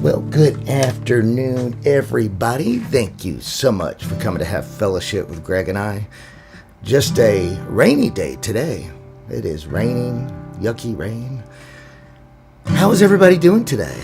Well, good afternoon, everybody. Thank you so much for coming to have fellowship with Greg and I. Just a rainy day today. It is raining, yucky rain. How is everybody doing today?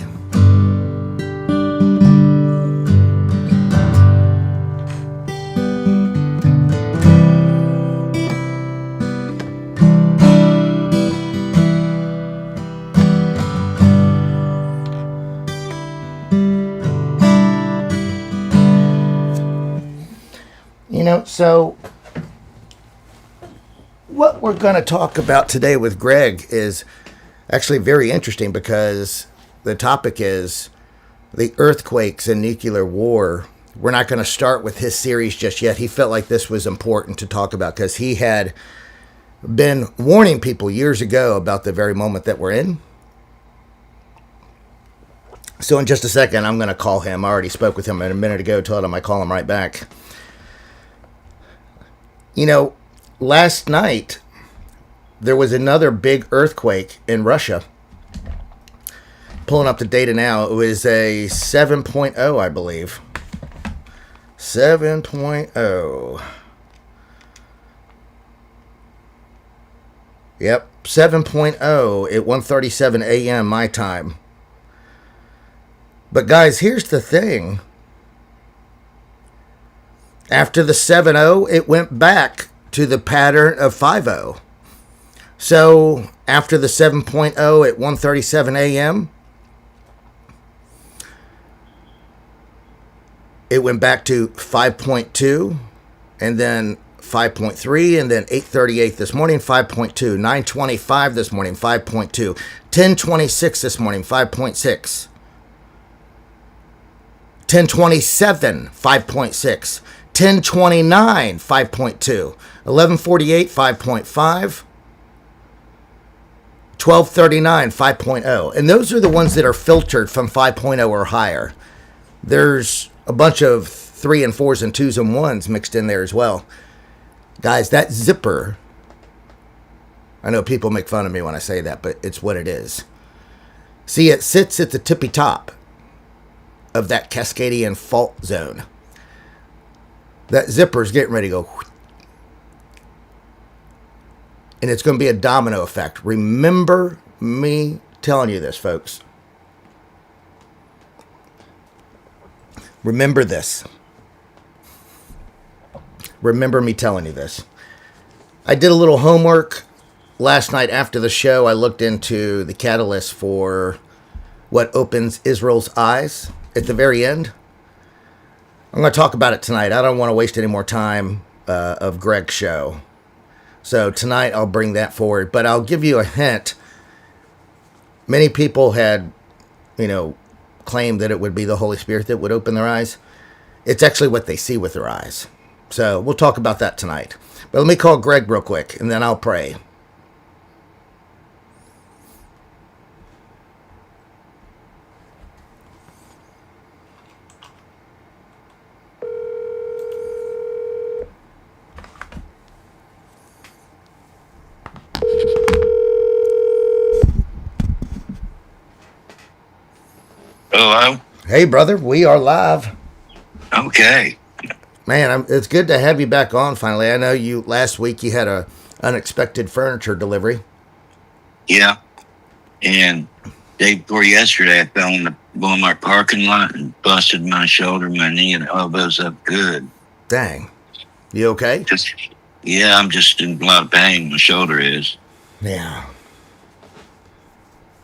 So what we're going to talk about today with Greg is actually very interesting because the topic is the earthquakes and nuclear war. We're not going to start with his series just yet. He felt like this was important to talk about because he had been warning people years ago about the very moment that we're in. So in just a second, I'm going to call him. I already spoke with him a minute ago, told him I'd call him right back. Last night, there was another big earthquake in Russia. Pulling up the data now, it was a 7.0, I believe. 7.0. Yep, 7.0 at 1:37 a.m. my time. But guys, here's the thing. After the 7.0, it went back to the pattern of 5.0. So after the 7.0 at 1:37 a.m., it went back to 5.2, and then 5.3, and then 8:38 this morning, 5.2, 9:25 this morning, 5.2, 10:26 this morning, 5.6, 10:27, 5.6, 10:29, 5.2, 11:48, 5.5, 12:39, 5.0. And those are the ones that are filtered from 5.0 or higher. There's a bunch of 3 and 4s and 2s and 1s mixed in there as well. Guys, that zipper, I know people make fun of me when I say that, but it's what it is. See, it sits at the tippy top of that Cascadian fault zone. That zipper is getting ready to go. And it's going to be a domino effect. Remember me telling you this, folks. Remember this. Remember me telling you this. I did a little homework last night after the show. I looked into the catalyst for what opens Israel's eyes at the very end. I'm going to talk about it tonight. I don't want to waste any more time of Greg's show. So tonight I'll bring that forward. But I'll give you a hint. Many people had, claimed that it would be the Holy Spirit that would open their eyes. It's actually what they see with their eyes. So we'll talk about that tonight. But let me call Greg real quick, and then I'll pray. Hello? Hey, brother. We are live. Okay. Man, it's good to have you back on finally. I know last week you had a unexpected furniture delivery. Yeah. And day before yesterday, I fell in the Walmart parking lot and busted my shoulder, my knee, and elbows up good. Dang. You okay? I'm just in a lot of pain. My shoulder is. Yeah.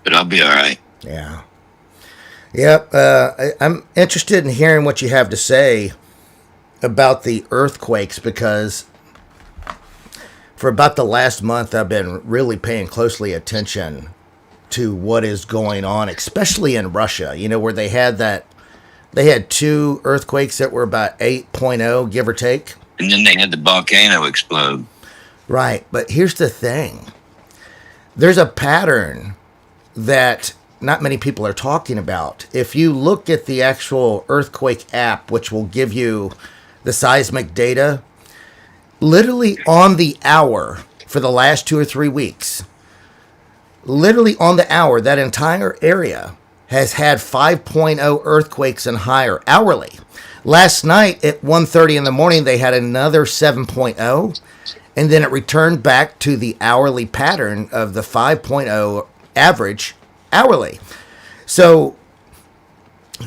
But I'll be all right. Yeah. Yep. I'm interested in hearing what you have to say about the earthquakes because for about the last month, I've been really paying closely attention to what is going on, especially in Russia, where they had 2 earthquakes that were about 8.0, give or take. And then they had the volcano explode. Right. But here's the thing. There's a pattern that not many people are talking about. If you look at the actual earthquake app, which will give you the seismic data, literally on the hour for the last 2 or 3 weeks, literally on the hour, that entire area has had 5.0 earthquakes and higher hourly. Last night at 1:30 in the morning, they had another 7.0, and then it returned back to the hourly pattern of the 5.0 average hourly. So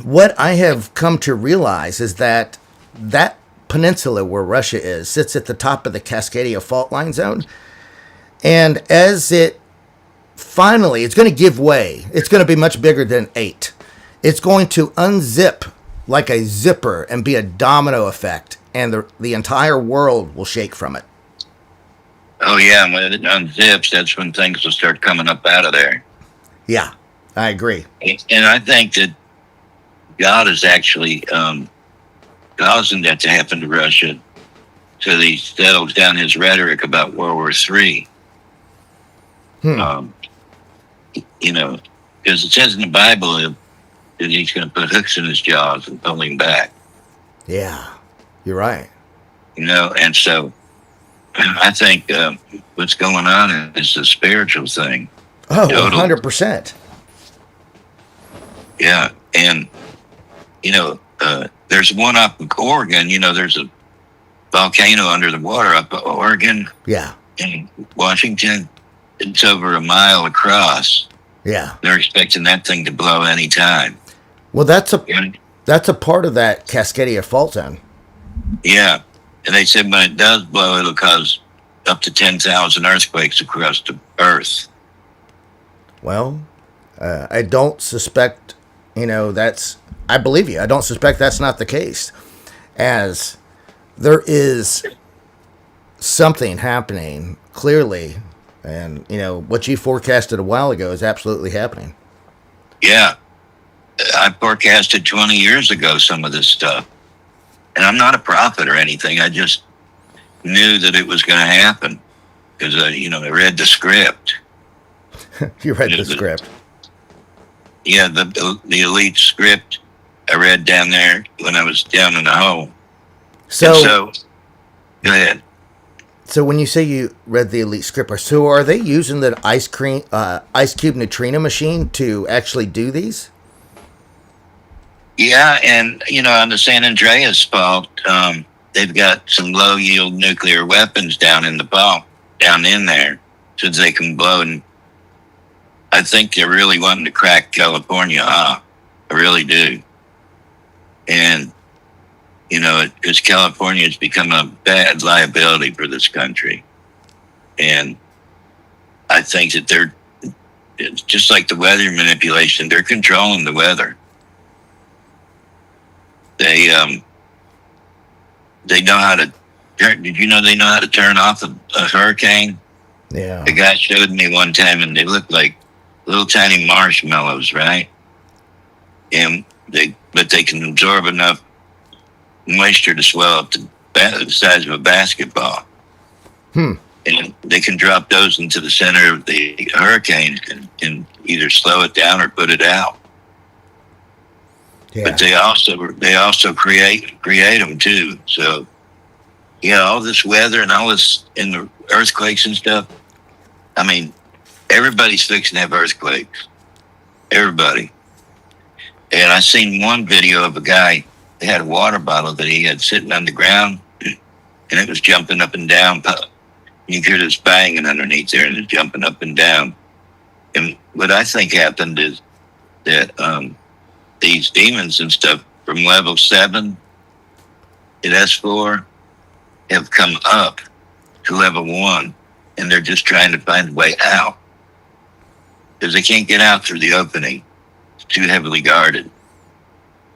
what I have come to realize is that that peninsula where Russia is sits at the top of the Cascadia fault line zone. And as it finally, it's going to give way. It's going to be much bigger than 8. It's going to unzip like a zipper and be a domino effect. And the entire world will shake from it. Oh, yeah. When it unzips, that's when things will start coming up out of there. Yeah, I agree. And I think that God is actually causing that to happen to Russia so that he settles down his rhetoric about World War III. You know, because it says in the Bible that he's going to put hooks in his jaws and pull him back. Yeah, you're right. You know, and so I think what's going on is a spiritual thing. Oh, total. 100%. Yeah, and, you know, there's one up in Oregon. You know, there's a volcano under the water up in Oregon. Yeah. In Washington. It's over a mile across. Yeah. They're expecting that thing to blow any time. Well, that's a part of that Cascadia fault zone. Yeah. And they said when it does blow, it'll cause up to 10,000 earthquakes across the earth. Well, I don't suspect, I believe you. I don't suspect that's not the case. As there is something happening clearly, and, what you forecasted a while ago is absolutely happening. Yeah. I forecasted 20 years ago some of this stuff. And I'm not a prophet or anything. I just knew that it was going to happen because, I read the script. You read the script? Yeah, the elite script I read down there when I was down in the hole. So go ahead. So when you say you read the elite script, so are they using the ice cube neutrino machine to actually do these? Yeah, and, on the San Andreas fault, they've got some low-yield nuclear weapons down in the fault, down in there, so they can blow. And I think they're really wanting to crack California off. I really do. And, because California has become a bad liability for this country. And I think that it's just like the weather manipulation, they're controlling the weather. They know how to did you know they know how to turn off a hurricane? Yeah. The guy showed me one time and they looked like little tiny marshmallows, right? But they can absorb enough moisture to swell up to the size of a basketball. And they can drop those into the center of the hurricane and either slow it down or put it out. Yeah. But they also create them too. So all this weather and all this and the earthquakes and stuff. I mean, everybody's fixing to have earthquakes. Everybody. And I seen one video of a guy that had a water bottle that he had sitting on the ground, and it was jumping up and down. You hear this banging underneath there, and it's jumping up and down. And what I think happened is that these demons and stuff from level 7 at S4 have come up to level 1, and they're just trying to find a way out because they can't get out through the opening. It's too heavily guarded.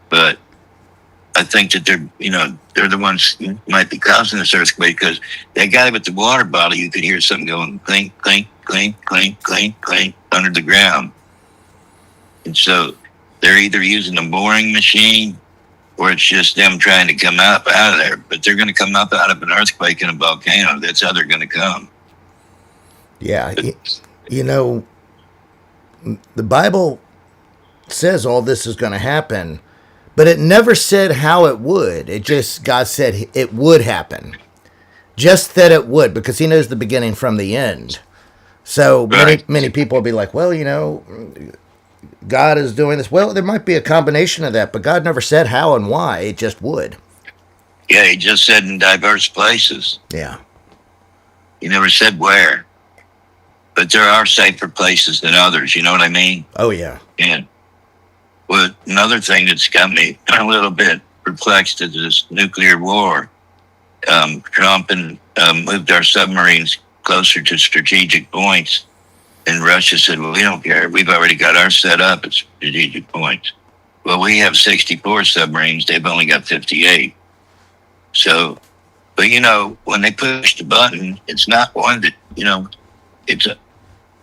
But I think that they're the ones who might be causing this earthquake because that guy with the water bottle, you could hear something going clink, clink, clink, clink, clink, clink under the ground. And so they're either using a boring machine or it's just them trying to come out of there. But they're going to come up out of an earthquake and a volcano. That's how they're going to come. Yeah. The Bible says all this is going to happen, but it never said how it would. It just, God said it would happen. Just that it would, because he knows the beginning from the end. So right. many people will be like, well, God is doing this. Well, there might be a combination of that, but God never said how and why. It just would. Yeah, he just said in diverse places. Yeah. He never said where. But there are safer places than others. You know what I mean? Oh, yeah. And well, another thing that's got me a little bit perplexed is this nuclear war. Trump and moved our submarines closer to strategic points. And Russia said, well, we don't care. We've already got ours set up at strategic points. Well, we have 64 submarines. They've only got 58. So, but when they push the button, it's not one that,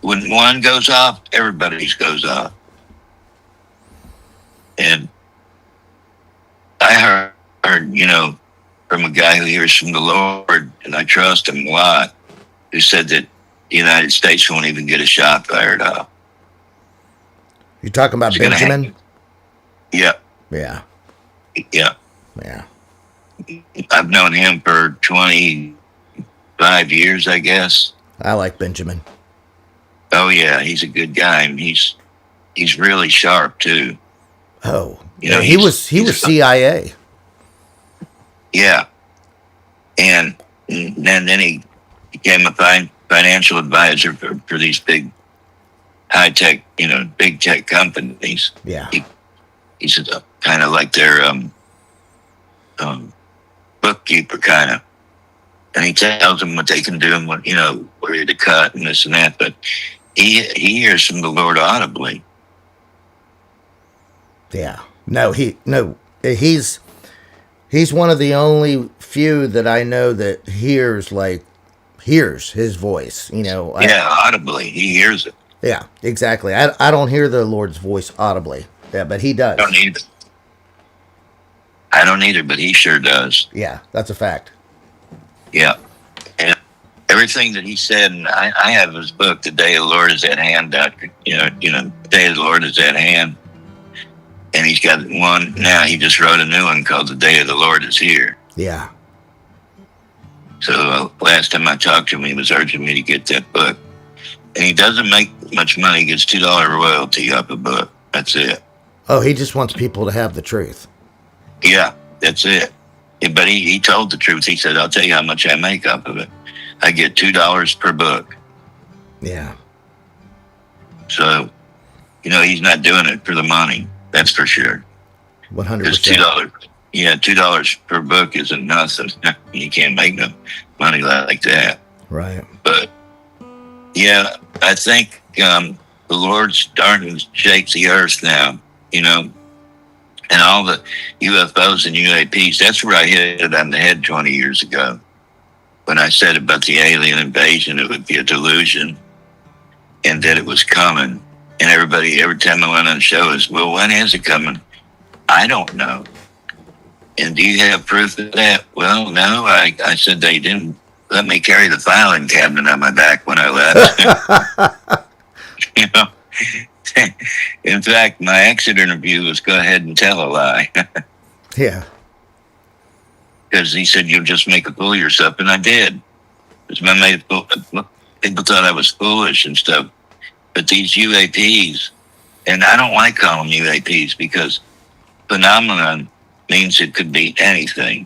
when one goes off, everybody's goes off. And I heard, from a guy who hears from the Lord, and I trust him a lot, who said that the United States won't even get a shot fired off. You're talking about Benjamin? Yeah. Yeah. Yeah. Yeah. I've known him for 25 years, I guess. I like Benjamin. Oh yeah, he's a good guy. And he's really sharp too. Oh, he was CIA. Yeah, and then he became a financial advisor for these big high tech, big tech companies. Yeah, he's kind of like their bookkeeper, kind of, and he tells them what they can do and what where to cut and this and that. But he hears from the Lord audibly. Yeah. He's one of the only few that I know that hears his voice, Audibly. He hears it. Yeah, exactly. I don't hear the Lord's voice audibly. Yeah, but he does. I don't either, but he sure does. Yeah, that's a fact. Yeah. And everything that he said, and I have his book, The Day of the Lord is at Hand, Doctor. The Day of the Lord is at hand. And he's got one now. He just wrote a new one called The Day of the Lord is Here. Yeah. So last time I talked to him, he was urging me to get that book. And he doesn't make much money. He gets $2 royalty off a book. That's it. Oh, he just wants people to have the truth. Yeah, that's it. Yeah, but he told the truth. He said, I'll tell you how much I make off of it. I get $2 per book. Yeah. So, he's not doing it for the money. That's for sure. 100%. Because $2, $2 per book isn't nothing. You can't make no money like that. Right. But yeah, I think the Lord's starting to shake the earth now. And all the UFOs and UAPs. That's where I hit it on the head 20 years ago when I said about the alien invasion. It would be a delusion, and that it was coming. And every time I went on the show is, well, when is it coming? I don't know. And do you have proof of that? Well, no. I said they didn't let me carry the filing cabinet on my back when I left. In fact, my exit interview was go ahead and tell a lie. Yeah. Because he said, you'll just make a fool of yourself. And I did. People thought I was foolish and stuff. But these UAPs, and I don't like calling them UAPs because phenomenon means it could be anything.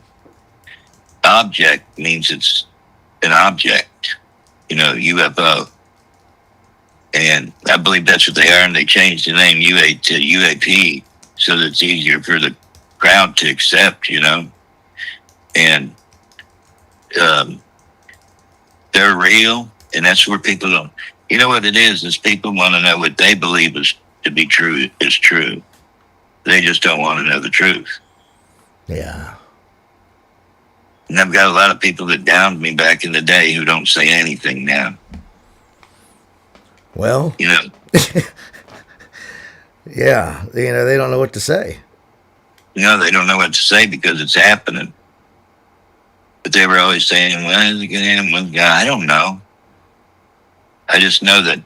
Object means it's an object, UFO. And I believe that's what they are, and they changed the name UA to UAP so that it's easier for the crowd to accept, And they're real, and that's where people don't. You know what it is people want to know what they believe is to be true is true. They just don't want to know the truth. Yeah. And I've got a lot of people that downed me back in the day who don't say anything now. Well, yeah, they don't know what to say. They don't know what to say because it's happening. But they were always saying, when is it going to happen? I don't know. I just know that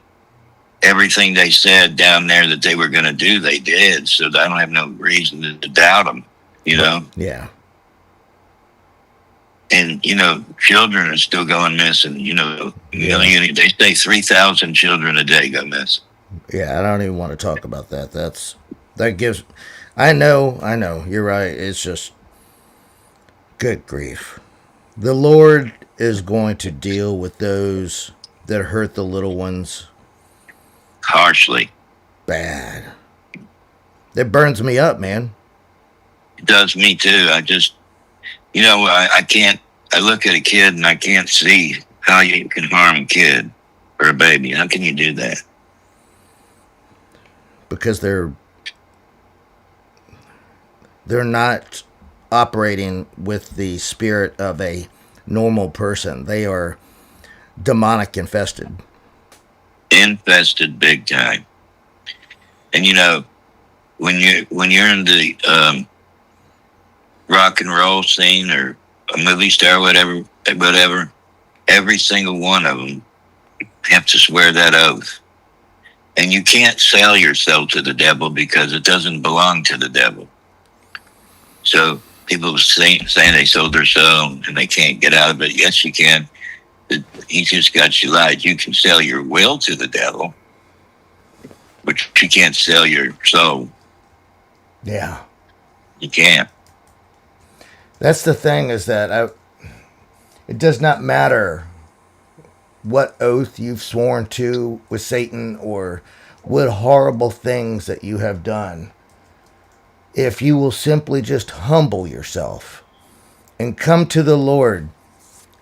everything they said down there that they were going to do, they did. So I don't have no reason to doubt them, Yeah. And, children are still going missing, they say 3,000 children a day go missing. Yeah, I don't even want to talk about that. That gives. I know. You're right. It's just good grief. The Lord is going to deal with those that hurt the little ones harshly. bad. It burns me up, man. It does me too. I can't, I look at a kid and I can't see how you can harm a kid or a baby. How can you do that? Because they're not operating with the spirit of a normal person. They are demonic infested. Infested big time. And when you're in the rock and roll scene or a movie star, whatever, every single one of them have to swear that oath. And you can't sell yourself to the devil because it doesn't belong to the devil. So people saying they sold their soul and they can't get out of it. Yes, you can. He just got you lied. You can sell your will to the devil, but you can't sell your soul. Yeah. You can't. That's the thing, is that it does not matter what oath you've sworn to with Satan or what horrible things that you have done. If you will simply just humble yourself and come to the Lord,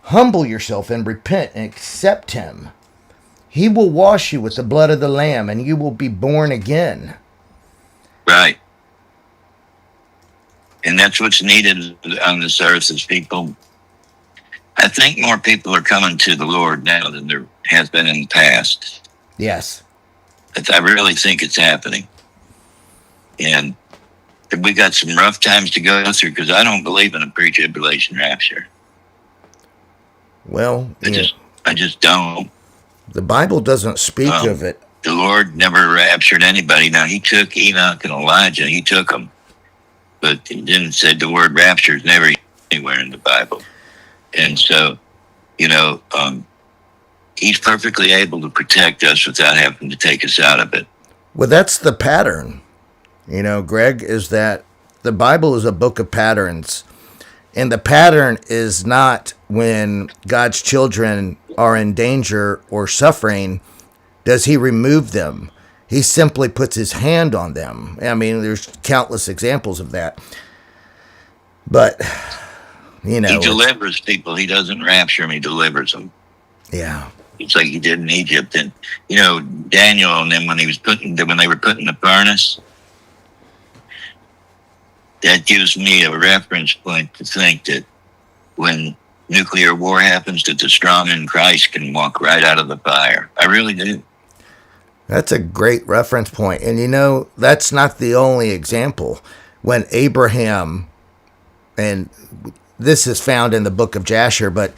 humble yourself and repent and accept Him, He will wash you with the blood of the Lamb and you will be born again. Right. And that's what's needed on this earth is people. I think more people are coming to the Lord now than there has been in the past. Yes. I really think it's happening. And we got some rough times to go through because I don't believe in a pre-tribulation rapture. Well, I just don't. The Bible doesn't speak of it. The Lord never raptured anybody. Now, He took Enoch and Elijah. He took them. But He didn't say the word rapture is never anywhere in the Bible. And so, He's perfectly able to protect us without having to take us out of it. Well, that's the pattern, Greg, is that the Bible is a book of patterns. And the pattern is not when God's children are in danger or suffering, does He remove them. He simply puts His hand on them. I mean, there's countless examples of that. But, He delivers people. He doesn't rapture them. He delivers them. Yeah. It's like He did in Egypt. And, Daniel and them, when they were put in the furnace, that gives me a reference point to think that when nuclear war happens, that the strong in Christ can walk right out of the fire. I really do. That's a great reference point. And that's not the only example. When Abraham, and this is found in the book of Jasher, but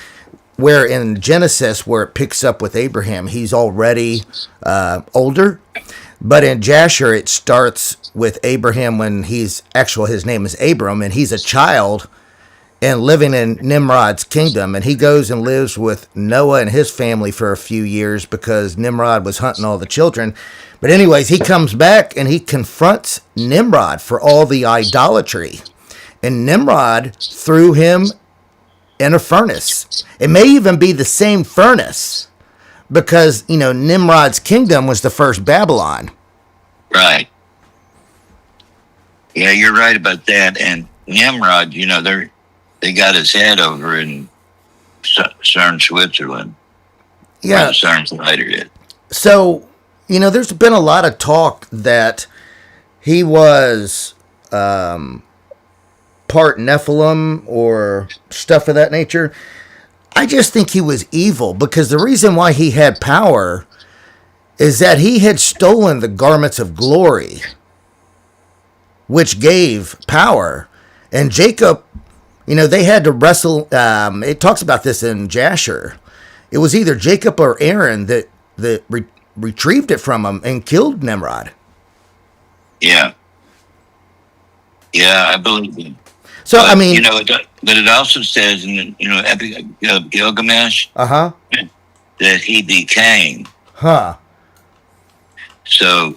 where in Genesis, where it picks up with Abraham, he's already older. But in Jasher, it starts with Abraham when his name is Abram, and he's a child and living in Nimrod's kingdom. And he goes and lives with Noah and his family for a few years because Nimrod was hunting all the children. But anyways, he comes back and he confronts Nimrod for all the idolatry. And Nimrod threw him in a furnace. It may even be the same furnace because, Nimrod's kingdom was the first Babylon. Right. Yeah, you're right about that. And Nimrod, they got his head over in CERN, Switzerland. Yeah. CERN's later did. So, there's been a lot of talk that he was part Nephilim or stuff of that nature. I just think he was evil because the reason why he had power is that he had stolen the garments of glory, which gave power. And Jacob, they had to wrestle. It talks about this in Jasher. It was either Jacob or Aaron that retrieved it from him and killed Nimrod. Yeah. Yeah, I believe it. So, but, I mean... but it also says in, Epic of Gilgamesh that he became. Huh. So,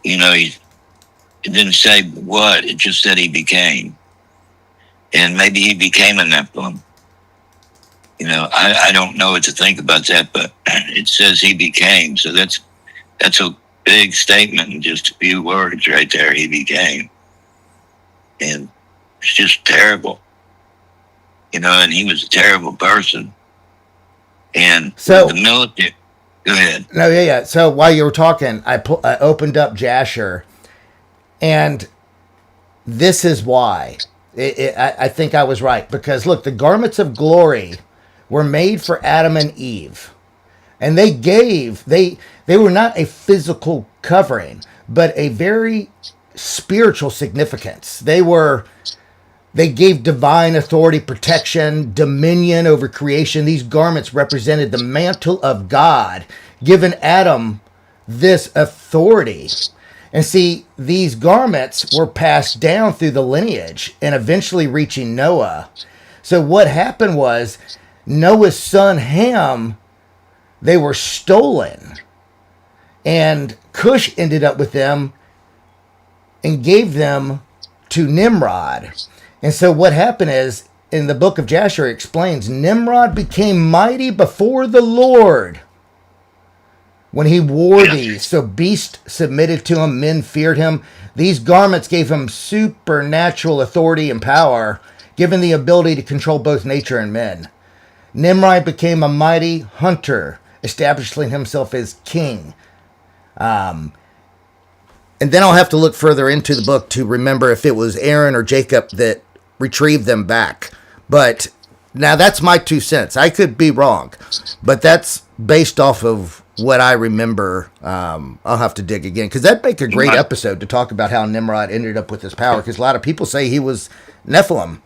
it didn't say what, it just said he became. And maybe he became a Nephilim. I don't know what to think about that, but it says he became. So that's a big statement in just a few words right there. He became. And it's just terrible. And he was a terrible person. And So the military. Go ahead. no, yeah. So while you were talking, I opened up Jasher, and this is why I think I was right, because look, the garments of glory were made for Adam and Eve, and they were not a physical covering, but a very spiritual significance. They gave divine authority, protection, dominion over creation. These garments represented the mantle of God, giving Adam this authority. And see, these garments were passed down through the lineage and eventually reaching Noah. So what happened was Noah's son Ham, they were stolen. And Cush ended up with them and gave them to Nimrod. And so what happened is, in the book of Jasher, it explains, Nimrod became mighty before the Lord when he wore these. So beasts submitted to him, men feared him. These garments gave him supernatural authority and power, given the ability to control both nature and men. Nimrod became a mighty hunter, establishing himself as king. And then I'll have to look further into the book to remember if it was Aaron or Jacob that retrieved them back. But now that's my 2 cents. I could be wrong, but that's based off of what I remember. I'll have to dig again, because that'd make a great episode to talk about how Nimrod ended up with his power, because a lot of people say he was Nephilim.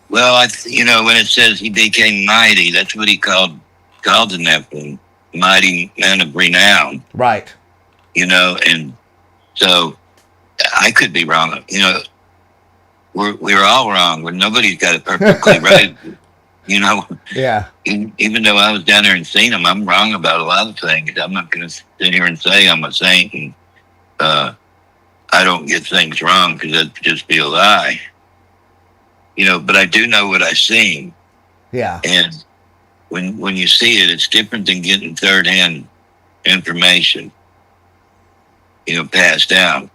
Well, when it says he became mighty, that's what he called the Nephilim, mighty men of renown. Right. And so I could be wrong. We're all wrong. Nobody's got it perfectly right. Yeah. Even though I was down there and seen them, I'm wrong about a lot of things. I'm not going to sit here and say I'm a saint and I don't get things wrong, because that'd just be a lie. But I do know what I've seen. Yeah. And when you see it, it's different than getting third-hand information, passed down.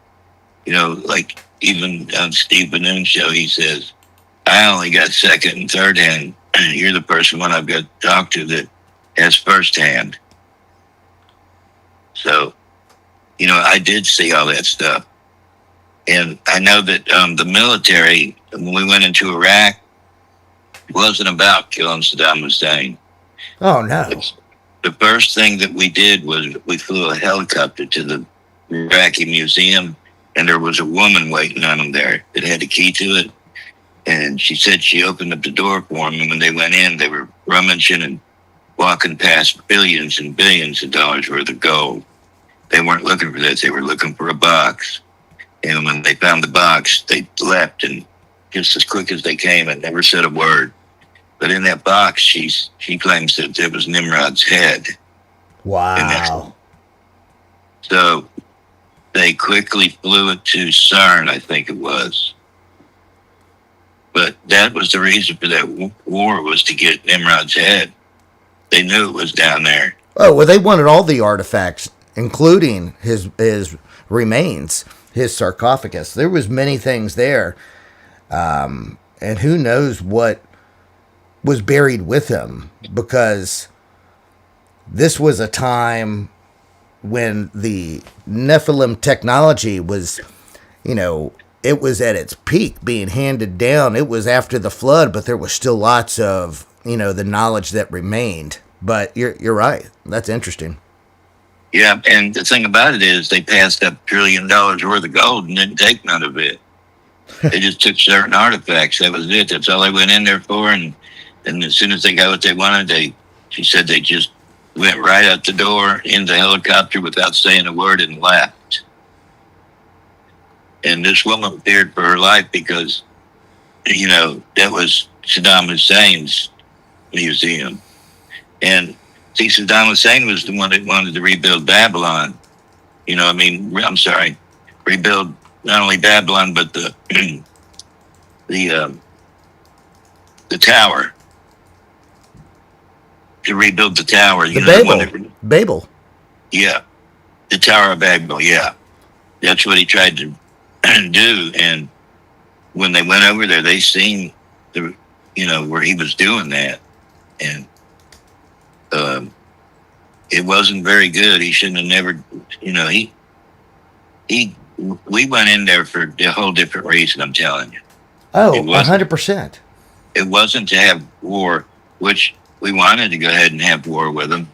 Like even on Steve Benoon's show, he says, I only got second and third hand. You're the first one I've got to talk to that has first hand. So, I did see all that stuff. And I know that the military, when we went into Iraq, it wasn't about killing Saddam Hussein. Oh, no. The first thing that we did was we flew a helicopter to the Iraqi museum, and there was a woman waiting on them there that had a key to it. And she said she opened up the door for them, and when they went in, they were rummaging and walking past billions and billions of dollars worth of gold. They weren't looking for this. They were looking for a box. And when they found the box, they left, and just as quick as they came, and never said a word. But in that box, she claims that there was Nimrod's head. Wow. So they quickly flew it to CERN, I think it was. But that was the reason for that war, was to get Nimrod's head. They knew it was down there. Oh, well, they wanted all the artifacts, including his remains, his sarcophagus. There was many things there. And who knows what was buried with him, because this was a time when the Nephilim technology was, it was at its peak being handed down. It was after the flood, but there was still lots of, the knowledge that remained. But you're right. That's interesting. Yeah, and the thing about it is they passed up $1 trillion worth of gold and didn't take none of it. They just took certain artifacts. That was it. That's all they went in there for. And as soon as they got what they wanted, she said they just went right out the door in the helicopter without saying a word and left. And this woman feared for her life because, that was Saddam Hussein's museum. And See, Saddam Hussein was the one that wanted to rebuild Babylon. I'm sorry, rebuild not only Babylon but the the tower. To rebuild the tower, The the Babel. yeah, the Tower of Babel. Yeah, that's what he tried to do. And when they went over there, they seen where he was doing that, and it wasn't very good. He shouldn't have never, he. We went in there for a whole different reason. I'm telling you. Oh, 100%. It wasn't to have war, which we wanted to go ahead and have war with them.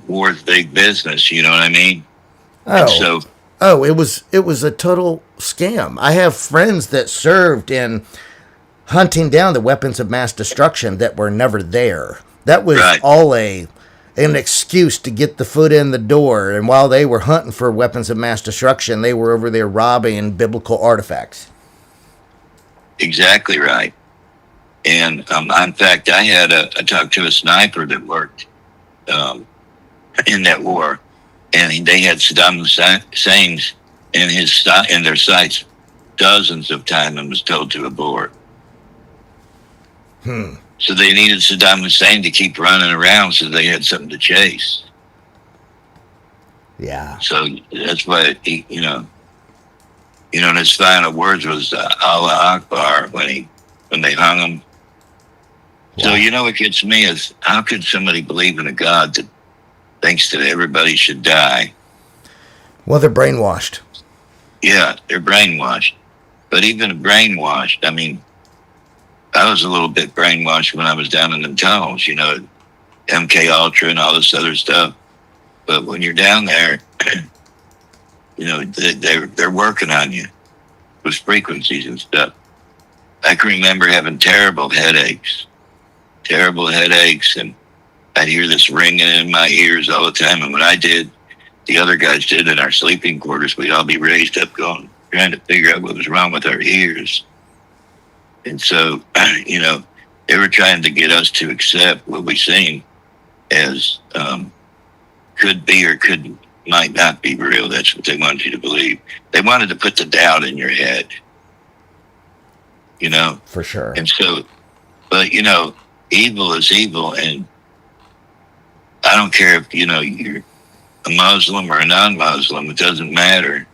War's big business, you know what I mean? Oh, and so, it was a total scam. I have friends that served in hunting down the weapons of mass destruction that were never there. That was right. all an excuse to get the foot in the door. And while they were hunting for weapons of mass destruction, they were over there robbing biblical artifacts. Exactly right. And in fact, I talked to a sniper that worked in that war, and they had Saddam Hussein's in their sights dozens of times and was told to abort. So they needed Saddam Hussein to keep running around so they had something to chase. Yeah. So that's why and his final words was Allah Akbar when they hung him. So, what gets me is, how could somebody believe in a God that thinks that everybody should die? Well, they're brainwashed. Yeah, they're brainwashed. But even brainwashed, I mean, I was a little bit brainwashed when I was down in the tunnels, MK Ultra and all this other stuff. But when you're down there, they're working on you with frequencies and stuff. I can remember having terrible headaches, and I'd hear this ringing in my ears all the time. And when I did, the other guys did in our sleeping quarters, we'd all be raised up trying to figure out what was wrong with our ears. And so, they were trying to get us to accept what we seen as could be or might not be real. That's what they wanted you to believe. They wanted to put the doubt in your head, For sure. And so, but, evil is evil, and I don't care if you're a Muslim or a non-Muslim. It doesn't matter.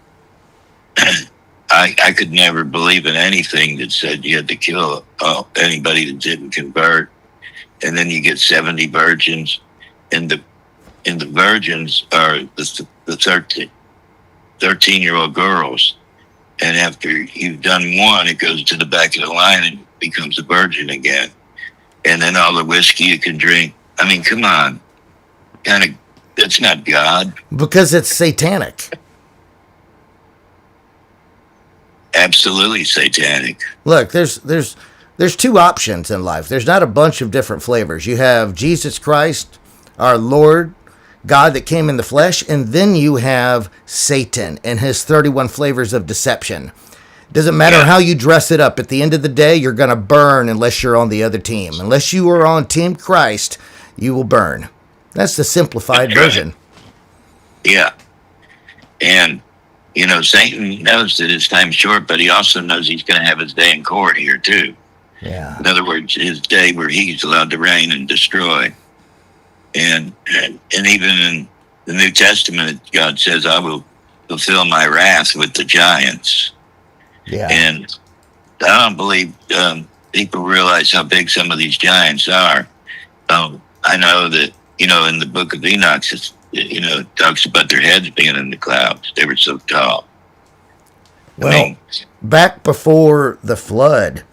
I could never believe in anything that said you had to kill anybody that didn't convert, and then you get 70 virgins, and the virgins are the 13-year-old girls, and after you've done one, it goes to the back of the line and becomes a virgin again. And then all the whiskey you can drink. I mean, come on. That's not God. Because it's satanic. Absolutely satanic. Look, there's two options in life. There's not a bunch of different flavors. You have Jesus Christ, our Lord, God that came in the flesh, and then you have Satan and his 31 flavors of deception. Doesn't matter how you dress it up. At the end of the day, you're going to burn unless you're on the other team. Unless you are on Team Christ, you will burn. That's the simplified version. Yeah. And, Satan knows that his time's short, but he also knows he's going to have his day in court here, too. Yeah. In other words, his day where he's allowed to reign and destroy. And even in the New Testament, God says, I will fulfill my wrath with the giants. Yeah. And I don't believe people realize how big some of these giants are. I know that, in the book of Enoch, it talks about their heads being in the clouds. They were so tall. Well, back before the flood,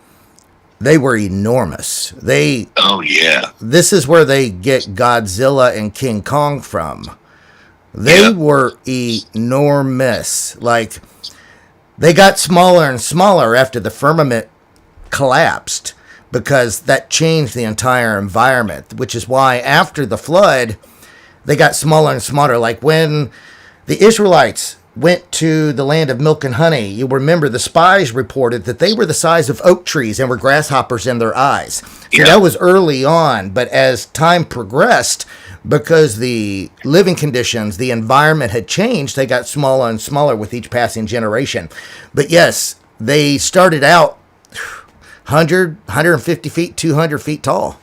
they were enormous. Oh, yeah. This is where they get Godzilla and King Kong from. They were enormous. Like, they got smaller and smaller after the firmament collapsed because that changed the entire environment, which is why after the flood, they got smaller and smaller. Like when the Israelites went to the land of milk and honey, you remember the spies reported that they were the size of oak trees and were grasshoppers in their eyes. So that was early on, but as time progressed, because the living conditions, the environment had changed. They got smaller and smaller with each passing generation. But yes, they started out 150 feet, 200 feet tall.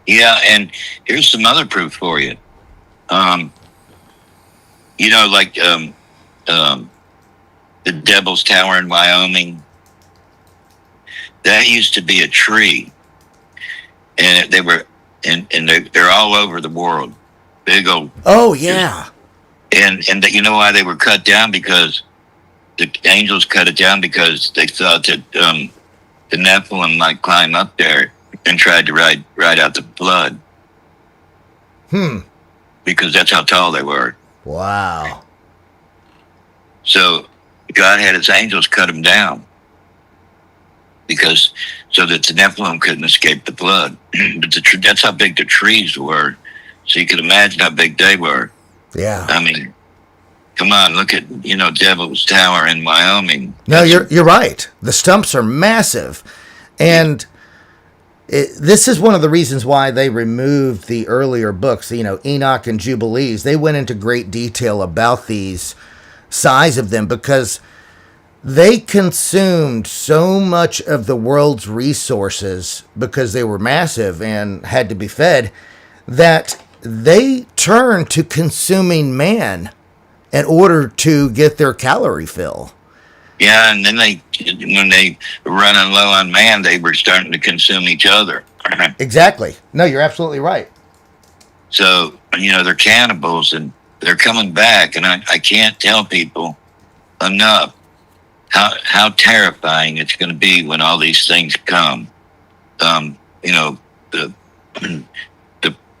Yeah, and here's some other proof for you. You know, like the Devil's Tower in Wyoming. That used to be a tree, and they were, and they're all over the world. Big old. Oh yeah. And you know why they were cut down? Because the angels cut it down because they thought that the Nephilim might climb up there and tried to ride out the flood. Because that's how tall they were. Wow. So God had his angels cut them down because so that the Nephilim couldn't escape the flood. But that's how big the trees were. So you can imagine how big they were. Yeah. I mean, come on, look at, Devil's Tower in Wyoming. No, you're right. The stumps are massive. And this is one of the reasons why they removed the earlier books, Enoch and Jubilees. They went into great detail about these size of them because they consumed so much of the world's resources because they were massive and had to be fed that they turned to consuming man in order to get their calorie fill. Yeah, and then when they were running low on man, they were starting to consume each other. Exactly. No, you're absolutely right. So, they're cannibals and they're coming back. And I can't tell people enough how terrifying it's going to be when all these things come. The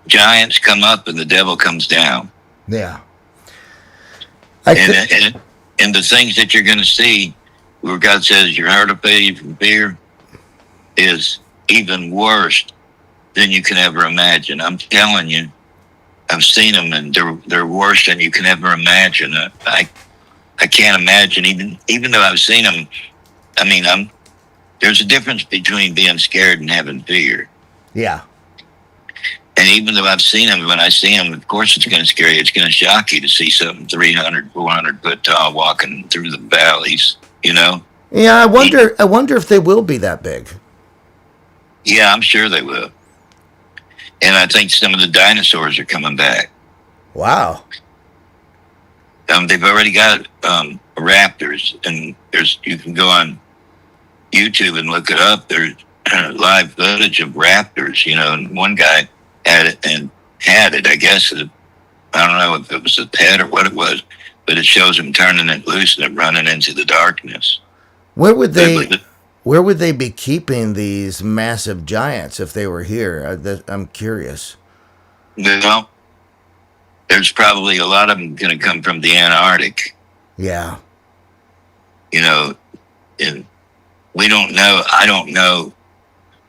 giants come up and the devil comes down. Yeah. And the things that you're going to see, where God says your heart will fail you from fear, is even worse than you can ever imagine. I'm telling you, I've seen them, and they're worse than you can ever imagine. I can't imagine, even though I've seen them. I mean, there's a difference between being scared and having fear. Yeah. And even though I've seen them, when I see them, of course it's going to scare you. It's going to shock you to see something 300, 400 foot tall walking through the valleys, Yeah, I wonder if they will be that big. Yeah, I'm sure they will. And I think some of the dinosaurs are coming back. Wow. They've already got raptors, and you can go on YouTube and look it up. There's live footage of raptors, and one guy had it, I guess. I don't know if it was a pet or what it was, but it shows him turning it loose and it running into the darkness. Where would they be keeping these massive giants if they were here? I'm curious. Well, there's probably a lot of them going to come from the Antarctic. Yeah. And we don't know. I don't know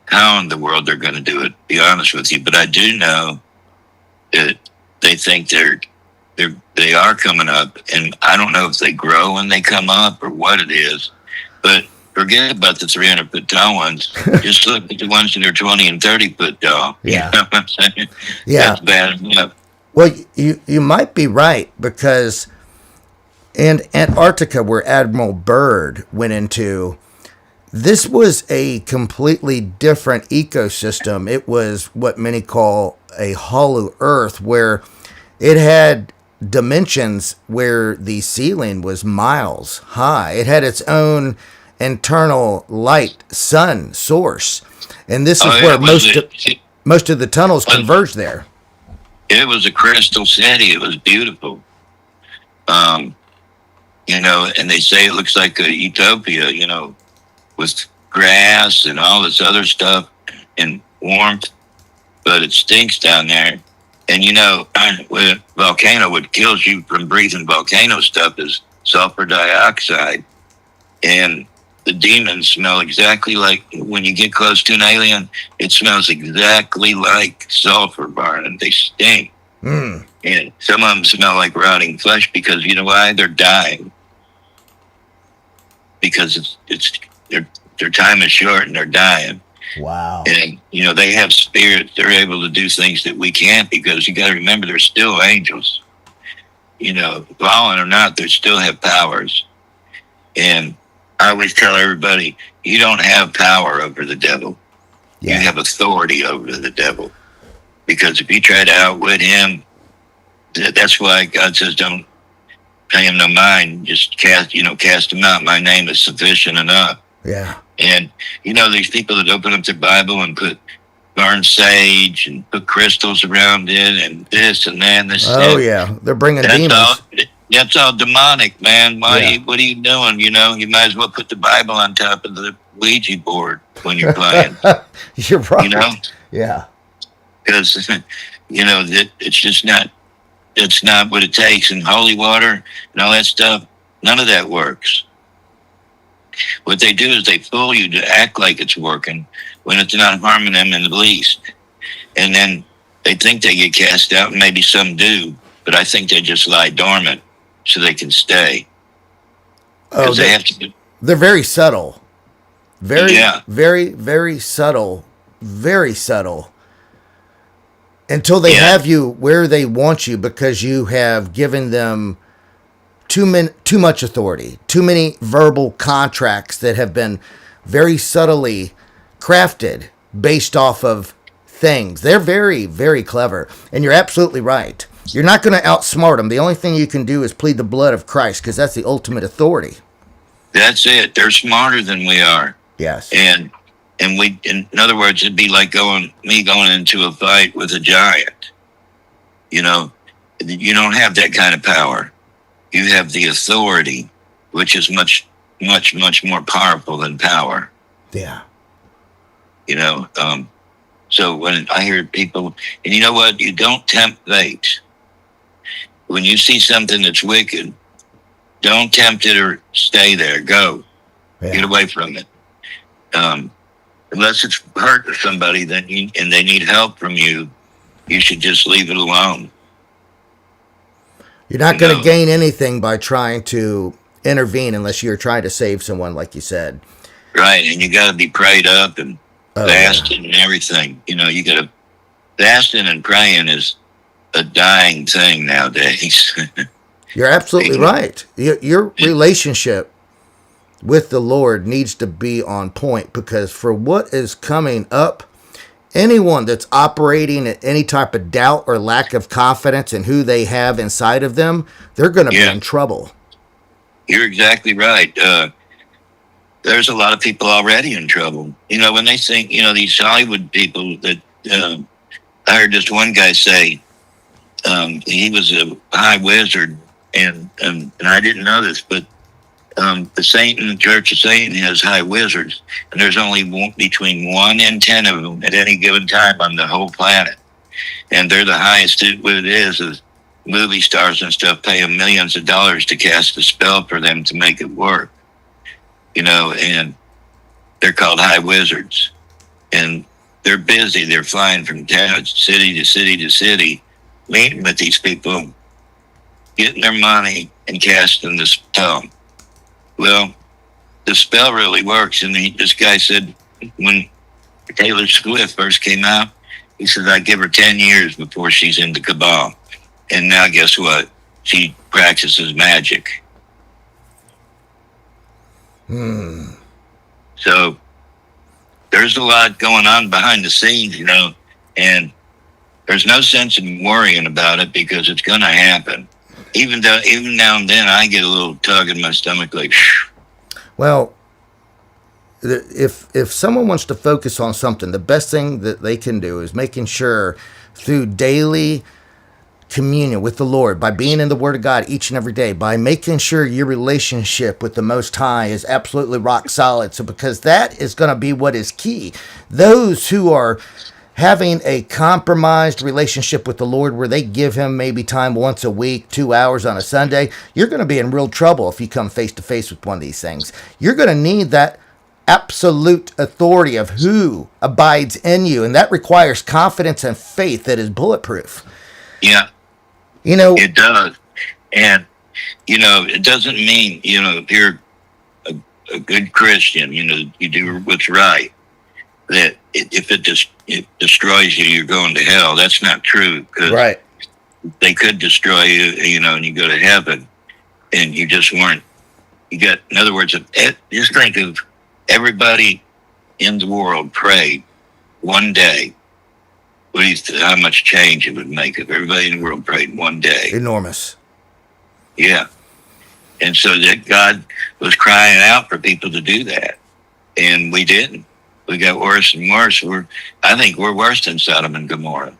how in the world they're going to do it, to be honest with you. But I do know that they think they are coming up. And I don't know if they grow when they come up or what it is. But forget about the 300 foot tall ones. Just look at the ones that are 20 and 30 foot tall. Yeah. You know what I'm saying? Yeah. That's bad enough. Well, you might be right, because in Antarctica, where Admiral Byrd went into, this was a completely different ecosystem. It was what many call a hollow earth, where it had dimensions where the ceiling was miles high. It had its own internal light sun source, and this is where most of the tunnels converge there. It was a crystal city. It was beautiful. And they say it looks like a utopia, with grass and all this other stuff and warmth, but it stinks down there. And with Volcano, what kills you from breathing volcano stuff is sulfur dioxide. And the demons smell exactly like, when you get close to an alien, it smells exactly like sulfur burning. They stink. Mm. And some of them smell like rotting flesh because, you know why? They're dying. Because it's their time is short and they're dying. Wow. And, they have spirits. They're able to do things that we can't, because you got to remember they're still angels. Fallen or not, they still have powers. And I always tell everybody, you don't have power over the devil. Yeah. You have authority over the devil. Because if you try to outwit him, that's why God says, don't pay him no mind. Just cast him out. My name is sufficient enough. Yeah. And, these people that open up their Bible and burn sage and put crystals around it and this and that. And this Oh, yeah. They're bringing that's demons. That's all demonic, man. Yeah. What are you doing? You might as well put the Bible on top of the Ouija board when you're playing. You're right. Yeah. Because, it's just not, it's not what it takes. And holy water and all that stuff, none of that works. What they do is they fool you to act like it's working when it's not harming them in the least. And then they think they get cast out, and maybe some do, but I think they just lie dormant so they can stay. Oh, They have to. They're very subtle. Very, Yeah. very, very subtle. Very subtle. Until they have you where they want you, because you have given them too much authority, too many verbal contracts that have been very subtly crafted based off of things. They're very, very clever. And you're absolutely right. You're not going to outsmart them. The only thing you can do is plead the blood of Christ, because that's the ultimate authority. That's it. They're smarter than we are. Yes. And in other words, it'd be like going into a fight with a giant. You don't have that kind of power. You have the authority, which is much, much, much more powerful than power. Yeah. So when I hear people, and you know what? You don't tempt fate. When you see something that's wicked, don't tempt it or stay there. Go. Yeah. Get away from it. Unless it's hurt somebody, and they need help from you, you should just leave it alone. You're not going to gain anything by trying to intervene unless you're trying to save someone, like you said. Right, and you got to be prayed up and fasting and everything. You got to fasting and praying is a dying thing nowadays. You're absolutely right. Your relationship with the Lord needs to be on point, because for what is coming up, anyone that's operating at any type of doubt or lack of confidence in who they have inside of them, they're going to be in trouble. You're exactly right. There's a lot of people already in trouble. When they think, these Hollywood people that, I heard this one guy say, he was a high wizard, and I didn't know this, but the Church of Satan has high wizards, and there's only between 1 and 10 of them at any given time on the whole planet. And they're the highest. What it is movie stars and stuff pay them millions of dollars to cast a spell for them to make it work. And they're called high wizards. And they're busy. They're flying from town, city to city to city, meeting with these people, getting their money and casting the spell. Well, the spell really works. And this guy said, when Taylor Swift first came out, he said, I give her 10 years before she's into cabal. And now guess what? She practices magic. So there's a lot going on behind the scenes, and there's no sense in worrying about it, because it's going to happen. Even now and then, I get a little tug in my stomach, like, shh. Well, if someone wants to focus on something, the best thing that they can do is making sure through daily communion with the Lord, by being in the Word of God each and every day, by making sure your relationship with the Most High is absolutely rock solid. So, because that is going to be what is key. Those who are having a compromised relationship with the Lord, where they give him maybe time once a week, 2 hours on a Sunday, you're going to be in real trouble if you come face to face with one of these things. You're going to need that absolute authority of who abides in you, and that requires confidence and faith that is bulletproof. Yeah. It does. And, it doesn't mean, if you're a good Christian, you do what's right. that if it destroys you, you're going to hell. That's not true, because Right. they could destroy you, and you go to heaven, and you just weren't. You got, in other words, just think of everybody in the world prayed one day. What do you how much change it would make if everybody in the world prayed one day? Enormous. Yeah. And so that God was crying out for people to do that. And we didn't. We got worse and worse. I think we're worse than Sodom and Gomorrah.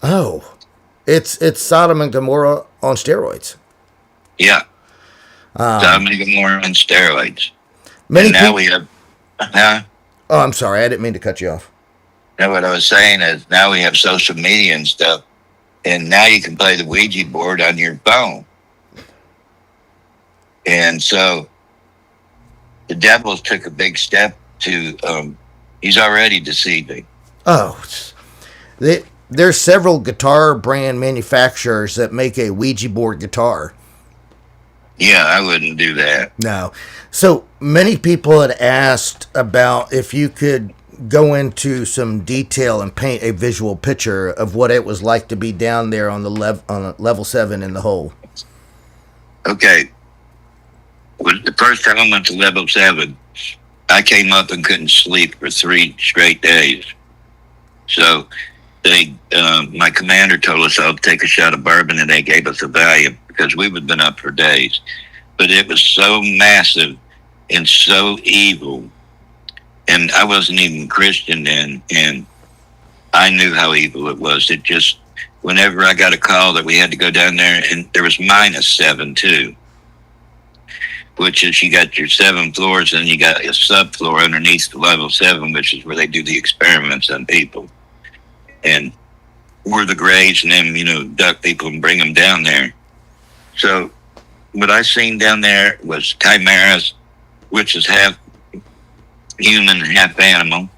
Oh, it's Sodom and Gomorrah on steroids. Yeah. Sodom and Gomorrah on steroids. Many and now we have, Oh, I'm sorry. I didn't mean to cut you off. now what I was saying is now we have social media and stuff. And now you can play the Ouija board on your phone. And so the devil took a big step to, he's already deceiving. Oh, there's several guitar brand manufacturers that make a Ouija board guitar. Yeah, I wouldn't do that. No. So many people had asked about if you could go into some detail and paint a visual picture of what it was like to be down there on level 7 in the hole. Okay. The first time I went to level 7, I came up and couldn't sleep for 3 straight days. So my commander told us I'll take a shot of bourbon, and they gave us a Valium because we would have been up for days. But it was so massive and so evil. And I wasn't even Christian then, and I knew how evil it was. It just, whenever I got a call that we had to go down there, and there was -7 too, which is you got your 7 floors, and you got a subfloor underneath the level 7, which is where they do the experiments on people. And we're the graves, and then, duck people and bring them down there. So what I seen down there was chimeras, which is half human, half animal.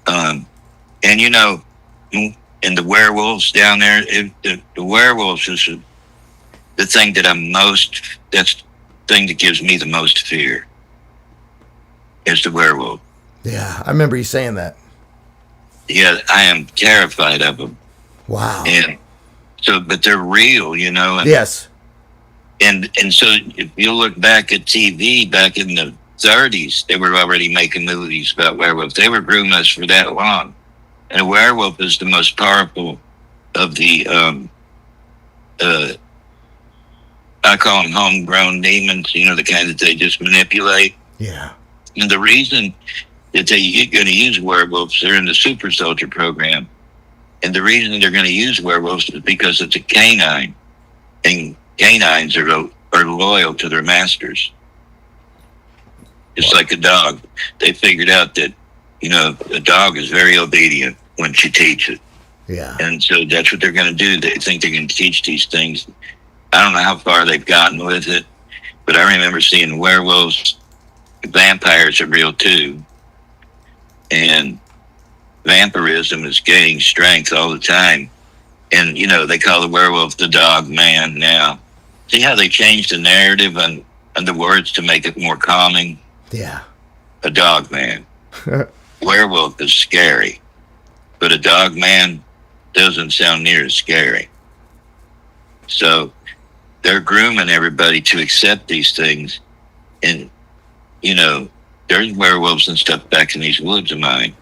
And, and the werewolves down there, the werewolves is the thing that that's the thing that gives me the most fear, is the werewolf. Yeah, I remember you saying that. Yeah, I am terrified of them. Wow. And so, but they're real, And, yes. And so if you look back at TV back in the 30s, they were already making movies about werewolves. They were grooming us for that long. And a werewolf is the most powerful of the, I call them homegrown demons, the kind that they just manipulate. Yeah. And the reason that they're going to use werewolves, they're in the super soldier program. And the reason they're going to use werewolves is because it's a canine. And canines are loyal to their masters. Just like a dog. They figured out that, a dog is very obedient when she teaches it. Yeah. And so that's what they're going to do. They think they can teach these things. I don't know how far they've gotten with it, but I remember seeing werewolves. Vampires are real too. And vampirism is gaining strength all the time. And, they call the werewolf the dog man now. See how they changed the narrative and the words to make it more calming? Yeah. A dog man. Werewolf is scary, but a dog man doesn't sound near as scary. So they're grooming everybody to accept these things. And, there's werewolves and stuff back in these woods of mine.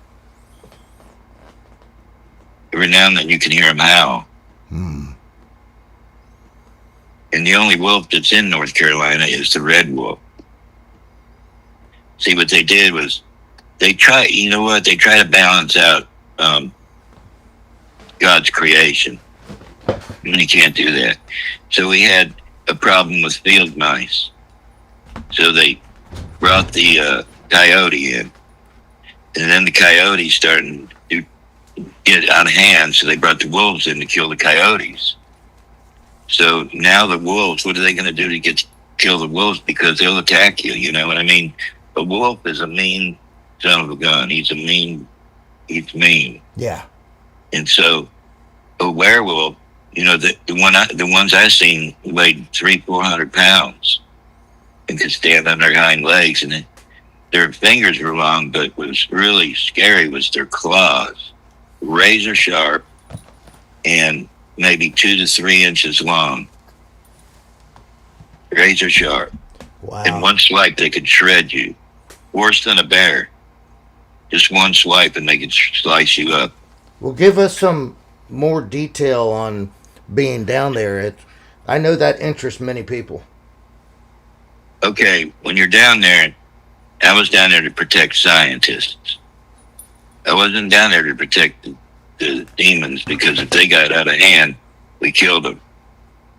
Every now and then you can hear them howl. And the only wolf that's in North Carolina is the red wolf. See, what they did was they try to balance out God's creation. And you can't do that. So we had a problem with field mice. So they brought the coyote in. And then the coyote started to get out of hand, so they brought the wolves in to kill the coyotes. So now the wolves, what are they going to do to kill the wolves? Because they'll attack you, you know what I mean? A wolf is a mean son of a gun. He's mean. Yeah. And so a werewolf, the ones I seen weighed 300-400 pounds and could stand on their hind legs. And Their fingers were long, but what was really scary was their claws, razor sharp and maybe 2 to 3 inches long, razor sharp. Wow. In one swipe, they could shred you, worse than a bear. Just one swipe, and they could slice you up. Well, give us some more detail on being down there. I know that interests many people. Okay, when you're down there, I was down there to protect scientists. I wasn't down there to protect the demons, because if they got out of hand, we killed them.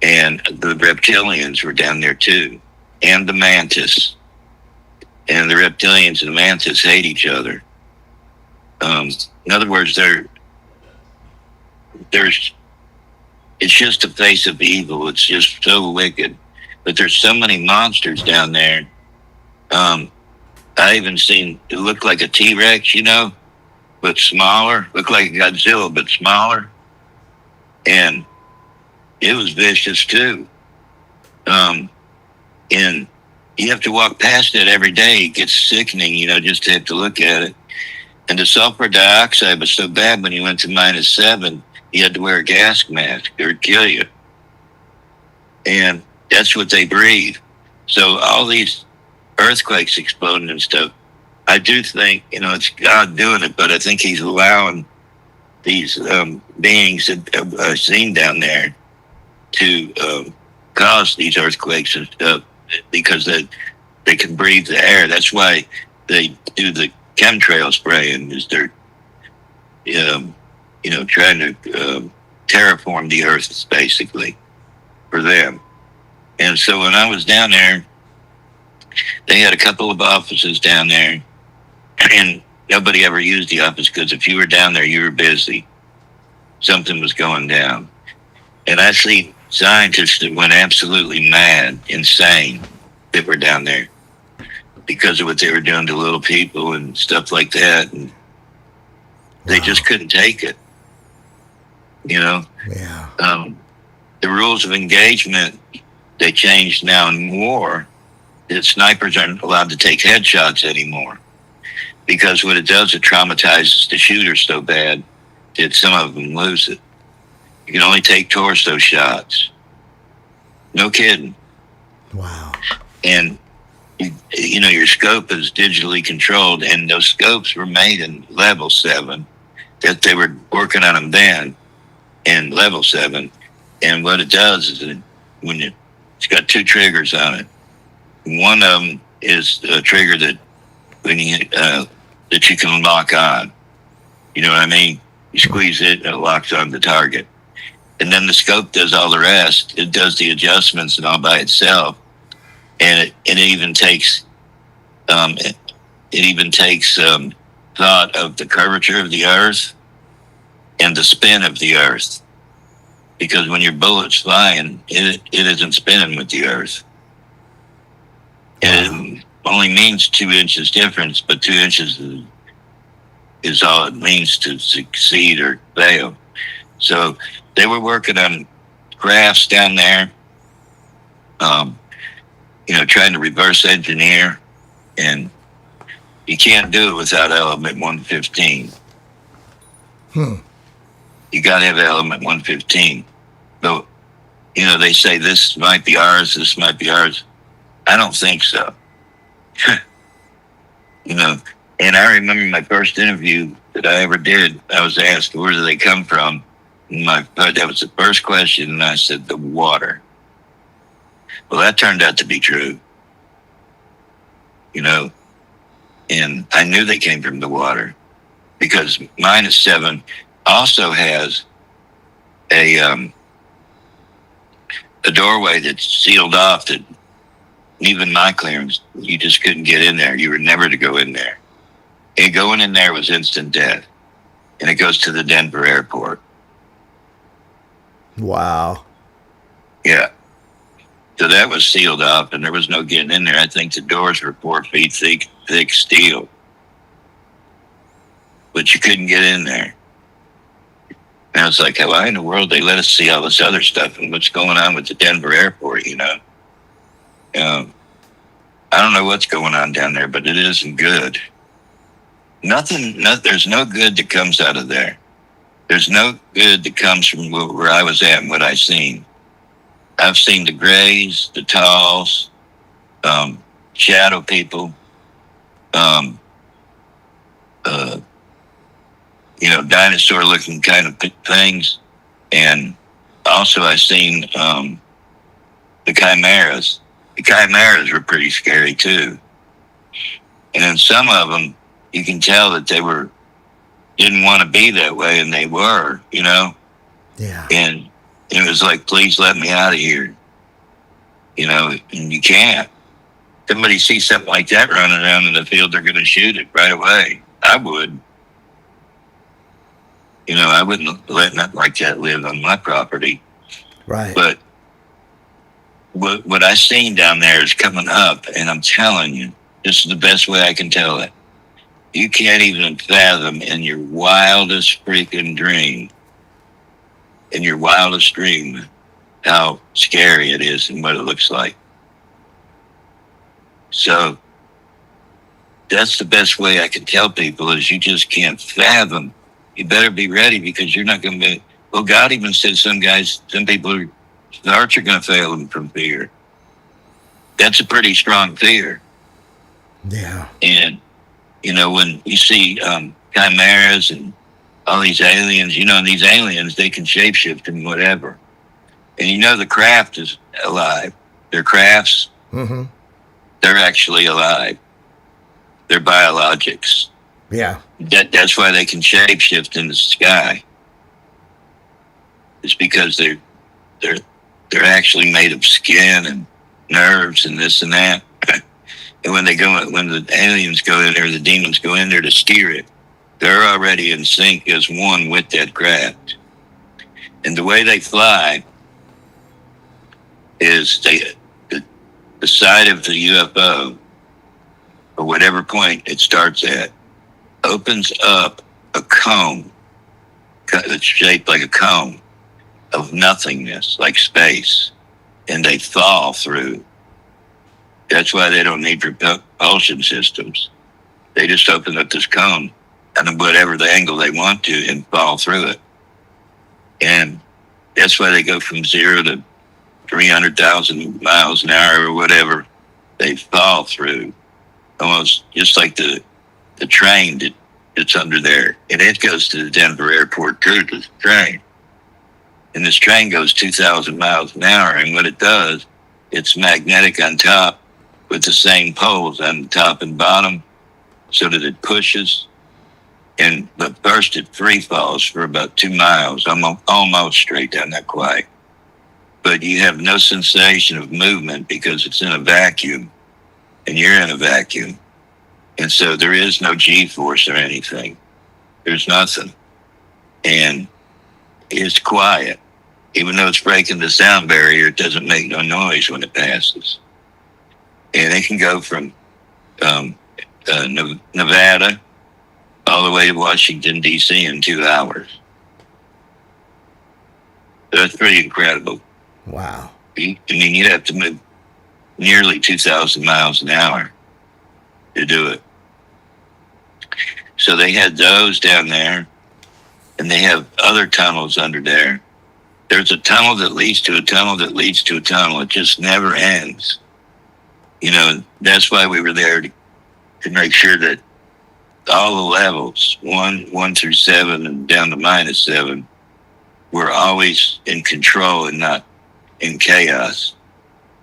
And the reptilians were down there too, and the mantis. And the reptilians and the mantis hate each other. In other words, it's just the face of evil. It's just so wicked. But there's so many monsters down there. I even seen it looked like a T-Rex, but smaller. Looked like a Godzilla, but smaller. And it was vicious too. And you have to walk past it every day. It gets sickening, just to have to look at it. And the sulfur dioxide was so bad when you went to -7, you had to wear a gas mask or it'd kill you. And that's what they breathe. So all these earthquakes exploding and stuff, I do think, it's God doing it, but I think he's allowing these beings that I've seen down there to cause these earthquakes and stuff, because they can breathe the air. That's why they do the chemtrail spraying, is they're trying to terraform the earth, basically, for them. And so when I was down there, they had a couple of offices down there, and nobody ever used the office, because if you were down there, you were busy. Something was going down. And I see scientists that went absolutely mad, insane, that were down there because of what they were doing to little people and stuff like that. And they just couldn't take it. Yeah. The rules of engagement, they changed now in war, that snipers aren't allowed to take headshots anymore, because what it does, it traumatizes the shooter so bad that some of them lose it. You can only take torso shots. No kidding. Wow. And your scope is digitally controlled, and those scopes were made in level 7, that they were working on them then in level 7. And what it does is it's got 2 triggers on it. One of them is a trigger that that you can lock on. You know what I mean? You squeeze it and it locks on the target. And then the scope does all the rest. It does the adjustments and all by itself. And it even takes thought of the curvature of the earth and the spin of the earth. Because when your bullet's flying, it isn't spinning with the earth. And it only means 2 inches difference, but 2 inches is all it means to succeed or fail. So they were working on graphs down there, trying to reverse engineer, and you can't do it without element 115. You got to have element 115. So, they say this might be ours, this might be ours. I don't think so. And I remember my first interview that I ever did, I was asked, where do they come from? And that was the first question, and I said, the water. Well, that turned out to be true. And I knew they came from the water, because -7 also has a doorway that's sealed off, that even my clearance, you just couldn't get in there. You were never to go in there. And going in there was instant death. And it goes to the Denver airport. Wow. Yeah. So that was sealed off, and there was no getting in there. I think the doors were 4 feet thick steel. But you couldn't get in there. And I was like, why in the world they let us see all this other stuff and what's going on with the Denver airport, I don't know what's going on down there, but it isn't good. There's no good that comes out of there. There's no good that comes from where I was at and what I seen. I've seen the grays, the talls, shadow people, um, dinosaur looking kind of things. And also I seen the chimeras. The chimeras were pretty scary too. And then some of them, you can tell that didn't want to be that way, and they were, Yeah. And it was like, please let me out of here, and you can't. Somebody sees something like that running around in the field, they're going to shoot it right away. I would. I wouldn't let nothing like that live on my property. Right. But what I seen down there is coming up, and I'm telling you, this is the best way I can tell it. You can't even fathom in your wildest freaking dream, how scary it is and what it looks like. So that's the best way I can tell people is you just can't fathom. You better be ready because you're not going to be. Well, God even said some people, the hearts are going to fail them from fear. That's a pretty strong fear. Yeah. And, when you see chimeras and all these aliens, these aliens, they can shapeshift and whatever. And the craft is alive. Their crafts, Mm-hmm. they're actually alive. They're biologics. Yeah. That's why they can shapeshift in the sky. It's because they're actually made of skin and nerves and this and that. And when the aliens go in there, the demons go in there to steer it, they're already in sync as one with that craft. And the way they fly is the side of the UFO, or whatever point it starts at, opens up a cone that's shaped like a cone of nothingness, like space, and they fall through. That's why they don't need propulsion systems. They just open up this cone at whatever the angle they want to and fall through it. And that's why they go from 0 to 300,000 miles an hour or whatever. They fall through, almost just like the train that's under there. And it goes to the Denver airport too, this train. And this train goes 2,000 miles an hour. And what it does, it's magnetic on top with the same poles on the top and bottom so that it pushes. But first it free falls for about 2 miles, almost straight down, not quite. But you have no sensation of movement because it's in a vacuum and you're in a vacuum. And so there is no G-force or anything. There's nothing. And it's quiet. Even though it's breaking the sound barrier, it doesn't make no noise when it passes. And it can go from Nevada all the way to Washington, D.C. in 2 hours. So that's pretty incredible. Wow. You'd have to move nearly 2,000 miles an hour to do it. So they had those down there, and they have other tunnels under there. There's a tunnel that leads to a tunnel that leads to a tunnel. It just never ends. That's why we were there to make sure that all the levels, 1 through 7 and down to -7, were always in control and not in chaos.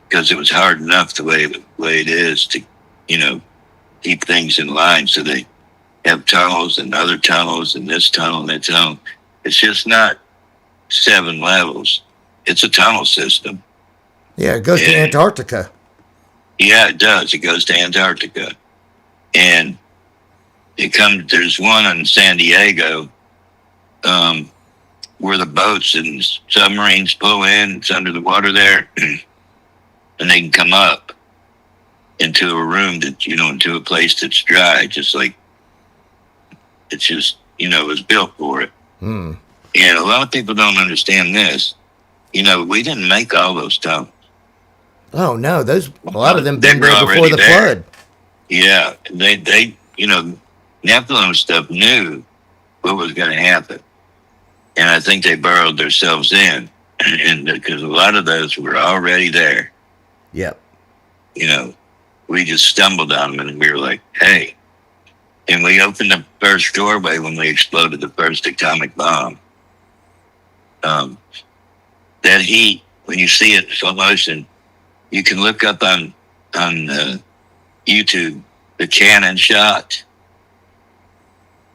Because it was hard enough the way it is to, keep things in line. So they have tunnels and other tunnels and this tunnel and that tunnel. It's just not 7 levels. It's a tunnel system. Yeah, it goes to Antarctica. Yeah, it does. It goes to Antarctica. And there's one in San Diego where the boats and submarines pull in. It's under the water there. And they can come up into a room into a place that's dry, just like it's just, it was built for it. Hmm. And a lot of people don't understand this. We didn't make all those tunnels. Oh no, those a lot of them They been were there before already the there. flood. Yeah, they, Nephilim stuff knew what was going to happen, and I think they burrowed themselves in, and because a lot of those were already there. Yep. We just stumbled on them, and we were like, "Hey!" And we opened the first doorway when we exploded the first atomic bomb. Um, that heat, when you see it in slow motion, you can look up on YouTube the cannon shot.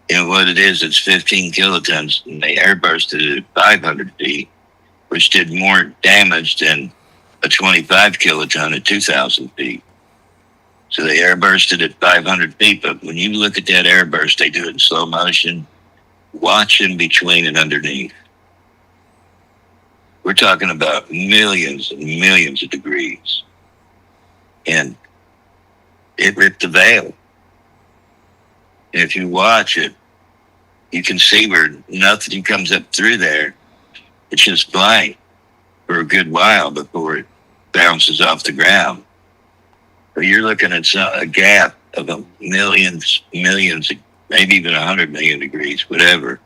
And what it is, it's 15 kilotons, and they airbursted it at 500 feet, which did more damage than a 25 kiloton at 2,000 feet. So they airbursted at 500 feet, but when you look at that airburst, they do it in slow motion, watching between and underneath. We're talking about millions and millions of degrees. And it ripped the veil. And if you watch it, you can see where nothing comes up through there. It's just blank for a good while before it bounces off the ground. But you're looking at a gap of millions, maybe even 100 million degrees, whatever,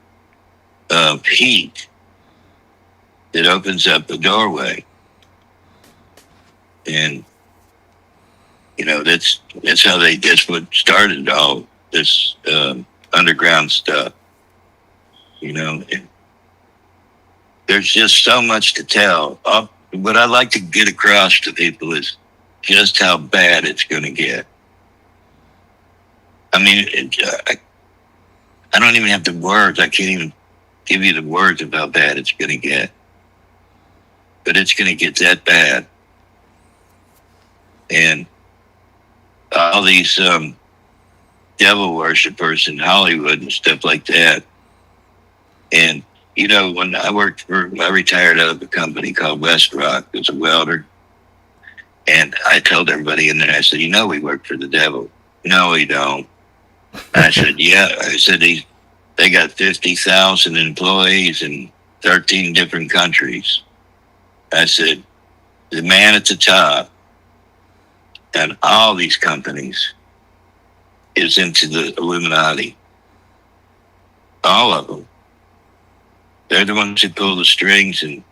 of heat that opens up the doorway. And, that's what started all this underground stuff. There's just so much to tell. What I like to get across to people is just how bad it's going to get. I mean, I don't even have the words. I can't even give you the words of how bad it's going to get. But it's going to get that bad. And all these devil worshippers in Hollywood and stuff like that. And, when I retired out of a company called West Rock as a welder. And I told everybody in there, I said, we work for the devil. No, we don't. I said, yeah. I said, they got 50,000 employees in 13 different countries. I said, the man at the top and all these companies is into the Illuminati. All of them. They're the ones who pull the strings, and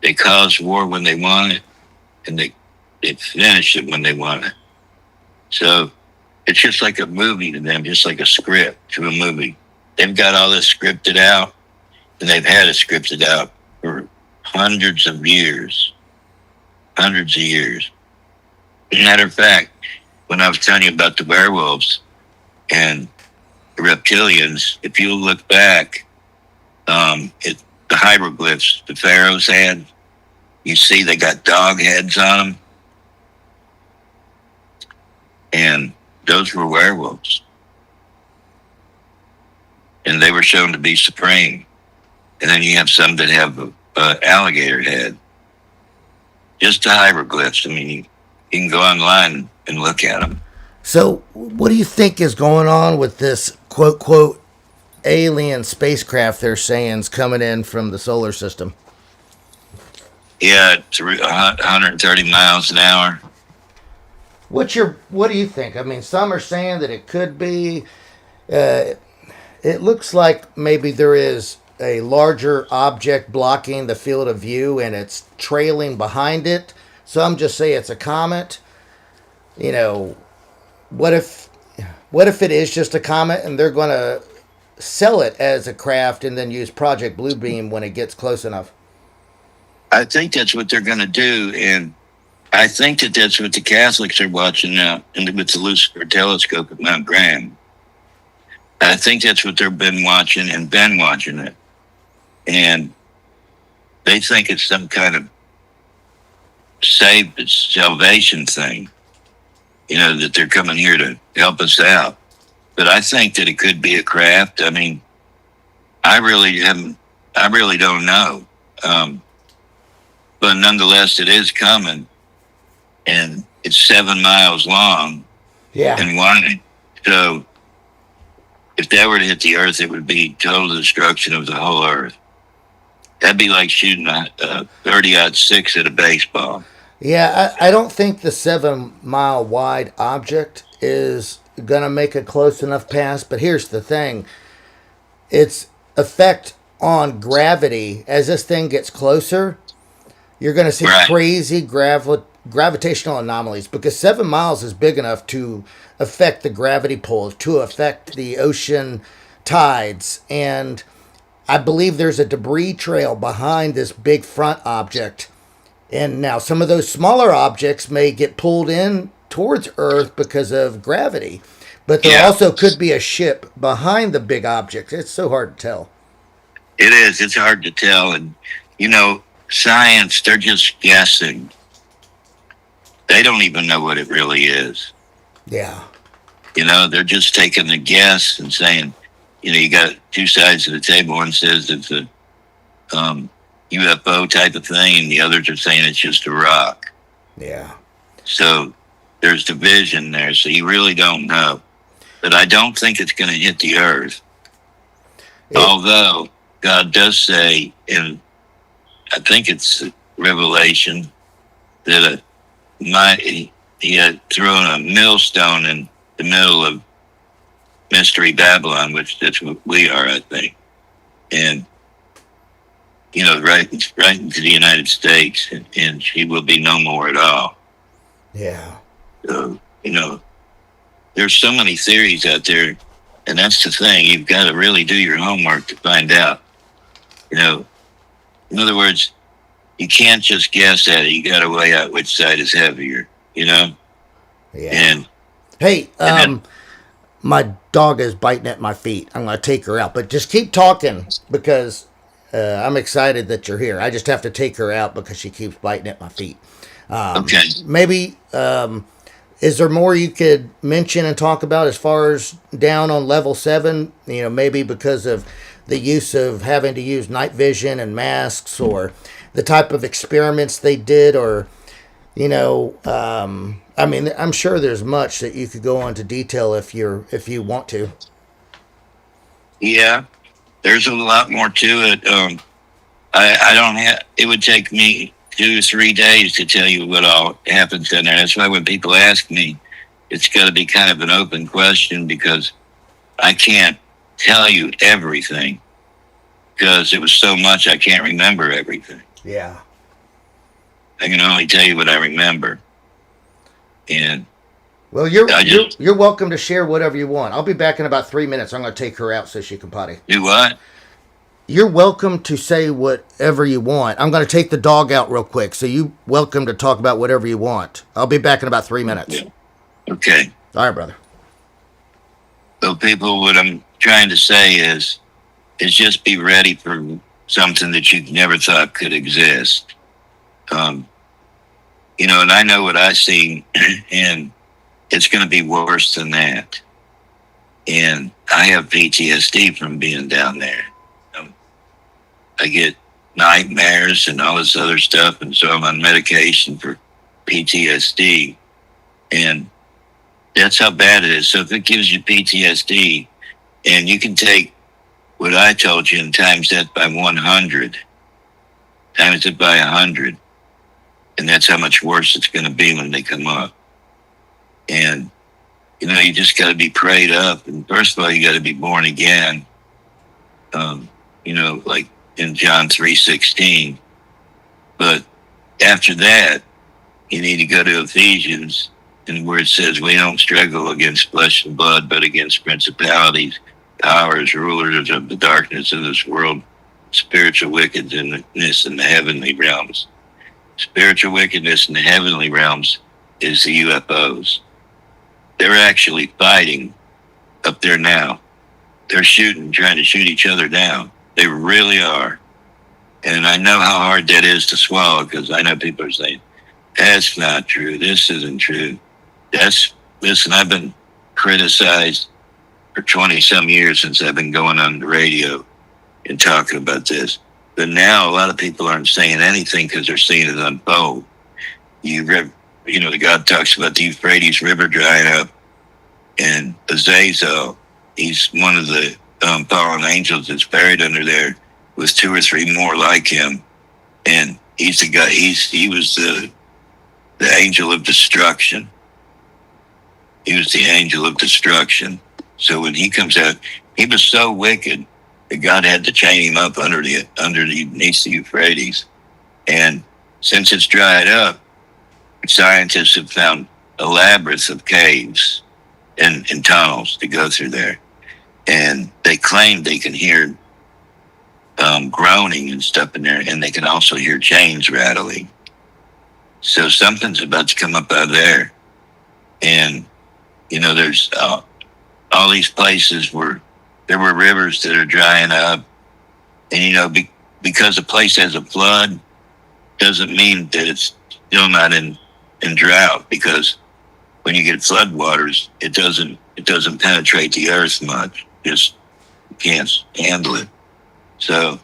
they cause war when they want it, and they finish it when they want it. So it's just like a movie to them, just like a script to a movie. They've got all this scripted out, and they've had it scripted out for hundreds of years. Hundreds of years. Matter of fact, when I was telling you about the werewolves and the reptilians, if you look back, the hieroglyphs the pharaohs had, you see they got dog heads on them. And those were werewolves. And they were shown to be supreme. And then you have some that have an alligator head. Just the hieroglyphs. I mean, you can go online and look at them. So, what do you think is going on with this quote, quote, alien spacecraft they're saying is coming in from the solar system? Yeah, it's 130 miles an hour. What do you think? I mean, some are saying that it could be. It looks like maybe there is a larger object blocking the field of view, and it's trailing behind it. Some just say it's a comet. What if it is just a comet, and they're going to sell it as a craft and then use Project Bluebeam when it gets close enough? I think that's what they're going to do, and I think that's what the Catholics are watching now, and with the Lucifer telescope at Mount Graham. I think that's what they've been watching it, and they think it's some kind of salvation thing. That they're coming here to help us out. But I think that it could be a craft. I mean, I really don't know. But nonetheless, it is coming. And it's 7 miles long. Yeah. And wide. So if that were to hit the earth, it would be total destruction of the whole earth. That'd be like shooting a 30-06 at a baseball. Yeah, I don't think the 7 mile wide object is going to make a close enough pass. But here's the thing, its effect on gravity as this thing gets closer, you're going to see Right. crazy gravitational anomalies because 7 miles is big enough to affect the gravity pull, to affect the ocean tides. And I believe there's a debris trail behind this big front object. And now some of those smaller objects may get pulled in towards Earth because of gravity. But there Yeah, also could be a ship behind the big object. It's so hard to tell. it is. It's hard to tell. And, science, they're just guessing. They don't even know what it really is. Yeah. They're just taking the guess and saying, you got two sides of the table. One says it's a UFO type of thing, and the others are saying it's just a rock. Yeah. So there's division there. So you really don't know. But I don't think it's going to hit the earth. Although God does say, and I think it's Revelation, that he had thrown a millstone in the middle of Mystery Babylon, which that's what we are, I think. And, right into the United States, and she will be no more at all. Yeah. So, there's so many theories out there, and that's the thing. You've got to really do your homework to find out. In other words, you can't just guess at it. You got to weigh out which side is heavier. Yeah. And hey, my dog is biting at my feet. I'm going to take her out, but just keep talking because I'm excited that you're here. I just have to take her out because she keeps biting at my feet. okay, Maybe is there more you could mention and talk about as far as down on level 7? Maybe because of the use of having to use night vision and masks, or the type of experiments they did, or I mean, I'm sure there's much that you could go into detail if you want to. yeah, there's a lot more to it. I don't have. It would take me 2 to 3 days to tell you what all happens in there. That's why when people ask me, it's got to be kind of an open question because I can't tell you everything because it was so much I can't remember everything. Yeah. I can only tell you what I remember. And Well, you're welcome to share whatever you want. I'll be back in about 3 minutes. I'm going to take her out so she can potty. do what? You're welcome to say whatever you want. I'm going to take the dog out real quick, so you welcome to talk about whatever you want. I'll be back in about 3 minutes. Yeah. Okay. All right, brother. So people, what I'm trying to say is just be ready for something that you never thought could exist. And I know what I see, and it's going to be worse than that. And I have PTSD from being down there. I get nightmares and all this other stuff, and so I'm on medication for PTSD. And that's how bad it is. So if it gives you PTSD, and you can take what I told you and times that by 100, times it by 100, and that's how much worse it's going to be when they come up. And, you just got to be prayed up. And first of all, you got to be born again, like in John 3:16. But after that, you need to go to Ephesians, and where it says we don't struggle against flesh and blood, but against principalities, powers, rulers of the darkness of this world, spiritual wickedness in the heavenly realms. Spiritual wickedness in the heavenly realms is the UFOs. They're actually fighting up there now. They're trying to shoot each other down. They really are. And I know how hard that is to swallow because I know people are saying, that's not true. This isn't true. Listen, I've been criticized for 20 some years since I've been going on the radio and talking about this. But now a lot of people aren't saying anything because they're seeing it unfold. The God talks about the Euphrates River drying up, and Azazel, he's one of the fallen angels that's buried under there with 2 or 3 more like him. And he's the guy, he was the angel of destruction. He was the angel of destruction. So when he comes out, he was so wicked that God had to chain him up underneath the Euphrates. And since it's dried up, scientists have found a labyrinth of caves and tunnels to go through there. And they claim they can hear groaning and stuff in there, and they can also hear chains rattling. So something's about to come up out of there. And, there's all these places where there were rivers that are drying up. And, because a place has a flood doesn't mean that it's still not in drought, because when you get flood waters, it doesn't penetrate the earth much. Just can't handle it. So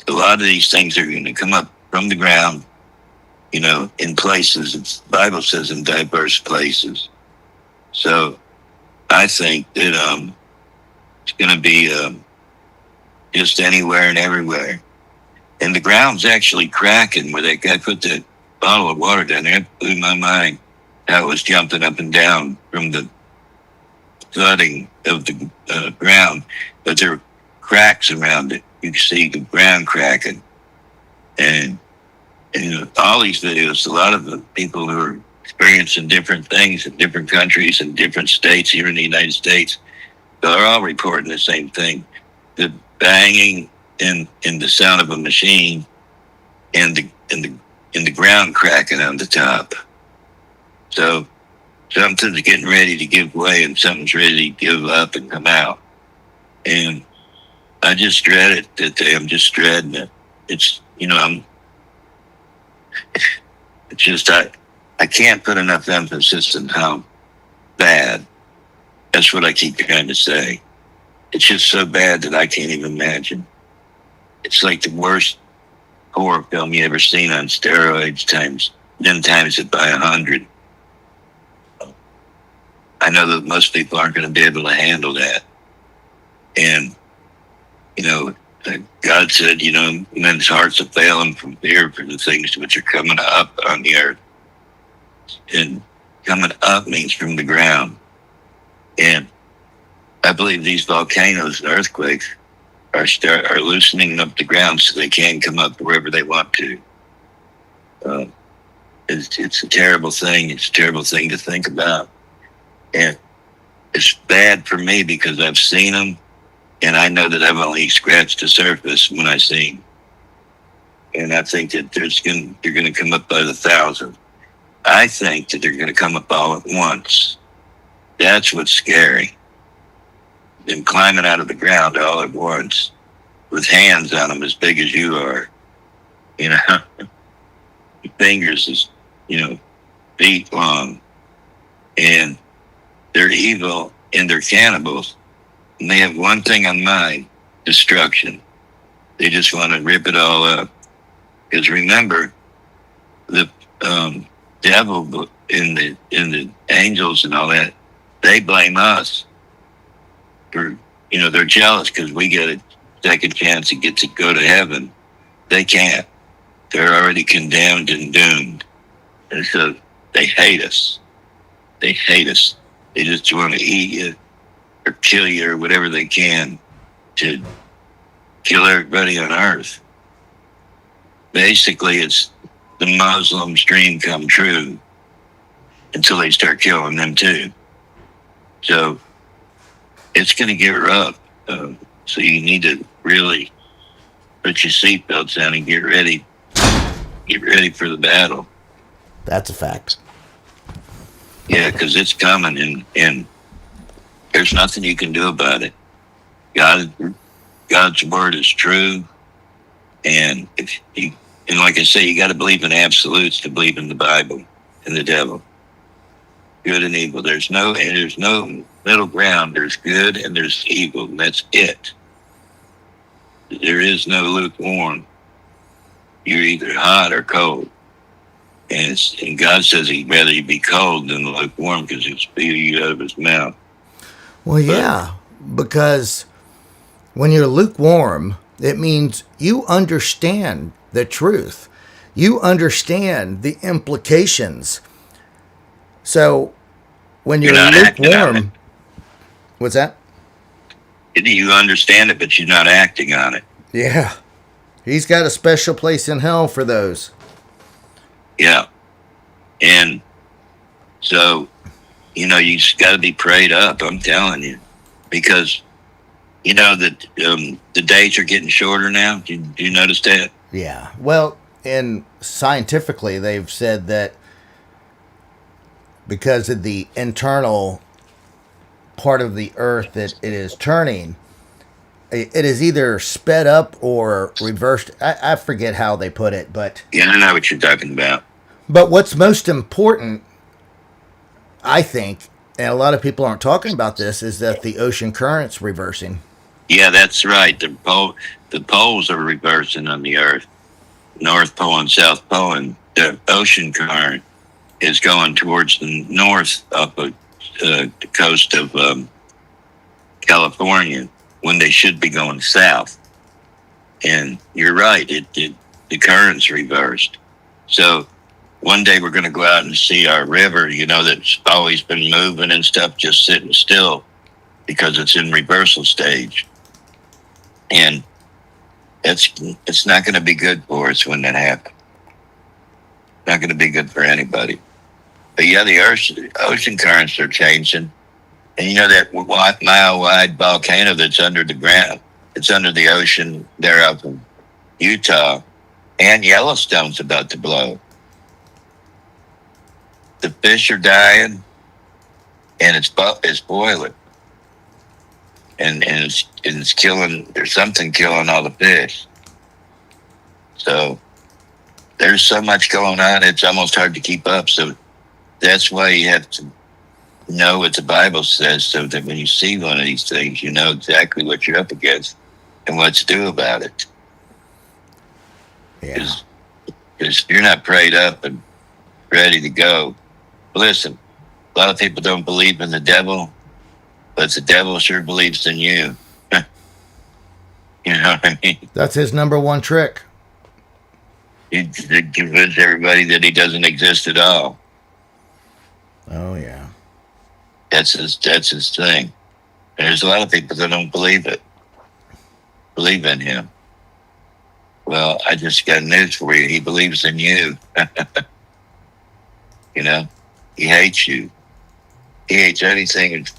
a lot of these things are going to come up from the ground, in places. The Bible says in diverse places. So I think that it's going to be just anywhere and everywhere. And the ground's actually cracking where that guy put that bottle of water down there. It blew my mind how it was jumping up and down from the flooding of the ground. But there were cracks around it. You can see the ground cracking. And all these videos, a lot of the people who are experiencing different things in different countries and different states here in the United States, they're all reporting the same thing. The banging and the sound of a machine and the ground cracking on the top. So something's getting ready to give way and something's ready to give up and come out. And I just dread it today. I'm just dreading it. It's, it's just, I can't put enough emphasis on how bad. That's what I keep trying to say. It's just so bad that I can't even imagine. It's like the worst horror film you ever seen on steroids times it by 100. I know that most people aren't going to be able to handle that. And, God said, men's hearts are failing from fear for the things which are coming up on the earth. And coming up means from the ground. And I believe these volcanoes and earthquakes are loosening up the ground so they can come up wherever they want to. It's a terrible thing. It's a terrible thing to think about. And it's bad for me because I've seen them, and I know that I've only scratched the surface when I see them. And I think that they're going to come up by the thousand. I think that they're going to come up all at once. That's what's scary. Them climbing out of the ground all at once with hands on them as big as you are. Your fingers is, feet long. And they're evil and they're cannibals. And they have one thing on mind: destruction. They just want to rip it all up. Because remember, the devil and the angels and all that, they blame us for, they're jealous because we get a second chance to get to go to heaven. They can't. They're already condemned and doomed. And so they hate us. They hate us. They just want to eat you or kill you or whatever they can to kill everybody on earth. Basically, it's the Muslims' dream come true until they start killing them too. So it's going to get rough. So you need to really put your seatbelts on and get ready. Get ready for the battle. That's a fact. Yeah, because it's coming, and there's nothing you can do about it. God's word is true, and and like I say, you got to believe in absolutes to believe in the Bible and the devil, good and evil. There's no middle ground. There's good and there's evil, and that's it. There is no lukewarm. You're either hot or cold. And God says he'd rather you be cold than lukewarm because he'll spew you out of his mouth. Well, yeah, because when you're lukewarm, it means you understand the truth. you understand the implications. So when you're not acting on it. lukewarm, what's that? You understand it, but you're not acting on it. Yeah. He's got a special place in hell for those. Yeah. And so, you just got to be prayed up, I'm telling you. Because, that the days are getting shorter now. Do you notice that? Yeah. Well, and scientifically, they've said that because of the internal part of the earth that it is turning, it is either sped up or reversed. I forget how they put it, but yeah, I know what you're talking about. But what's most important, I think, and a lot of people aren't talking about this, is that the ocean current's reversing. Yeah, that's right. The poles are reversing on the Earth, North Pole and South Pole, and the ocean current is going towards the north up the coast of California when they should be going south. And you're right, the current's reversed. So one day we're going to go out and see our river, that's always been moving and stuff, just sitting still because it's in reversal stage. And it's not going to be good for us when that happens. Not going to be good for anybody. But yeah, the ocean currents are changing. And that mile-wide volcano that's under the ground, it's under the ocean there up in Utah, and Yellowstone's about to blow. The fish are dying, and it's boiling. And it's killing, there's something killing all the fish. So there's so much going on, it's almost hard to keep up. So that's why you have to know what the Bible says, so that when you see one of these things, you know exactly what you're up against and what to do about it. Yeah. Because if you're not prayed up and ready to go, listen, a lot of people don't believe in the devil, but the devil sure believes in you. You know what I mean? That's his number one trick. He convince everybody that he doesn't exist at all. Oh, yeah. That's his thing. And there's a lot of people that don't believe in him. Well, I just got news for you. He believes in you. He hates you. He hates anything. And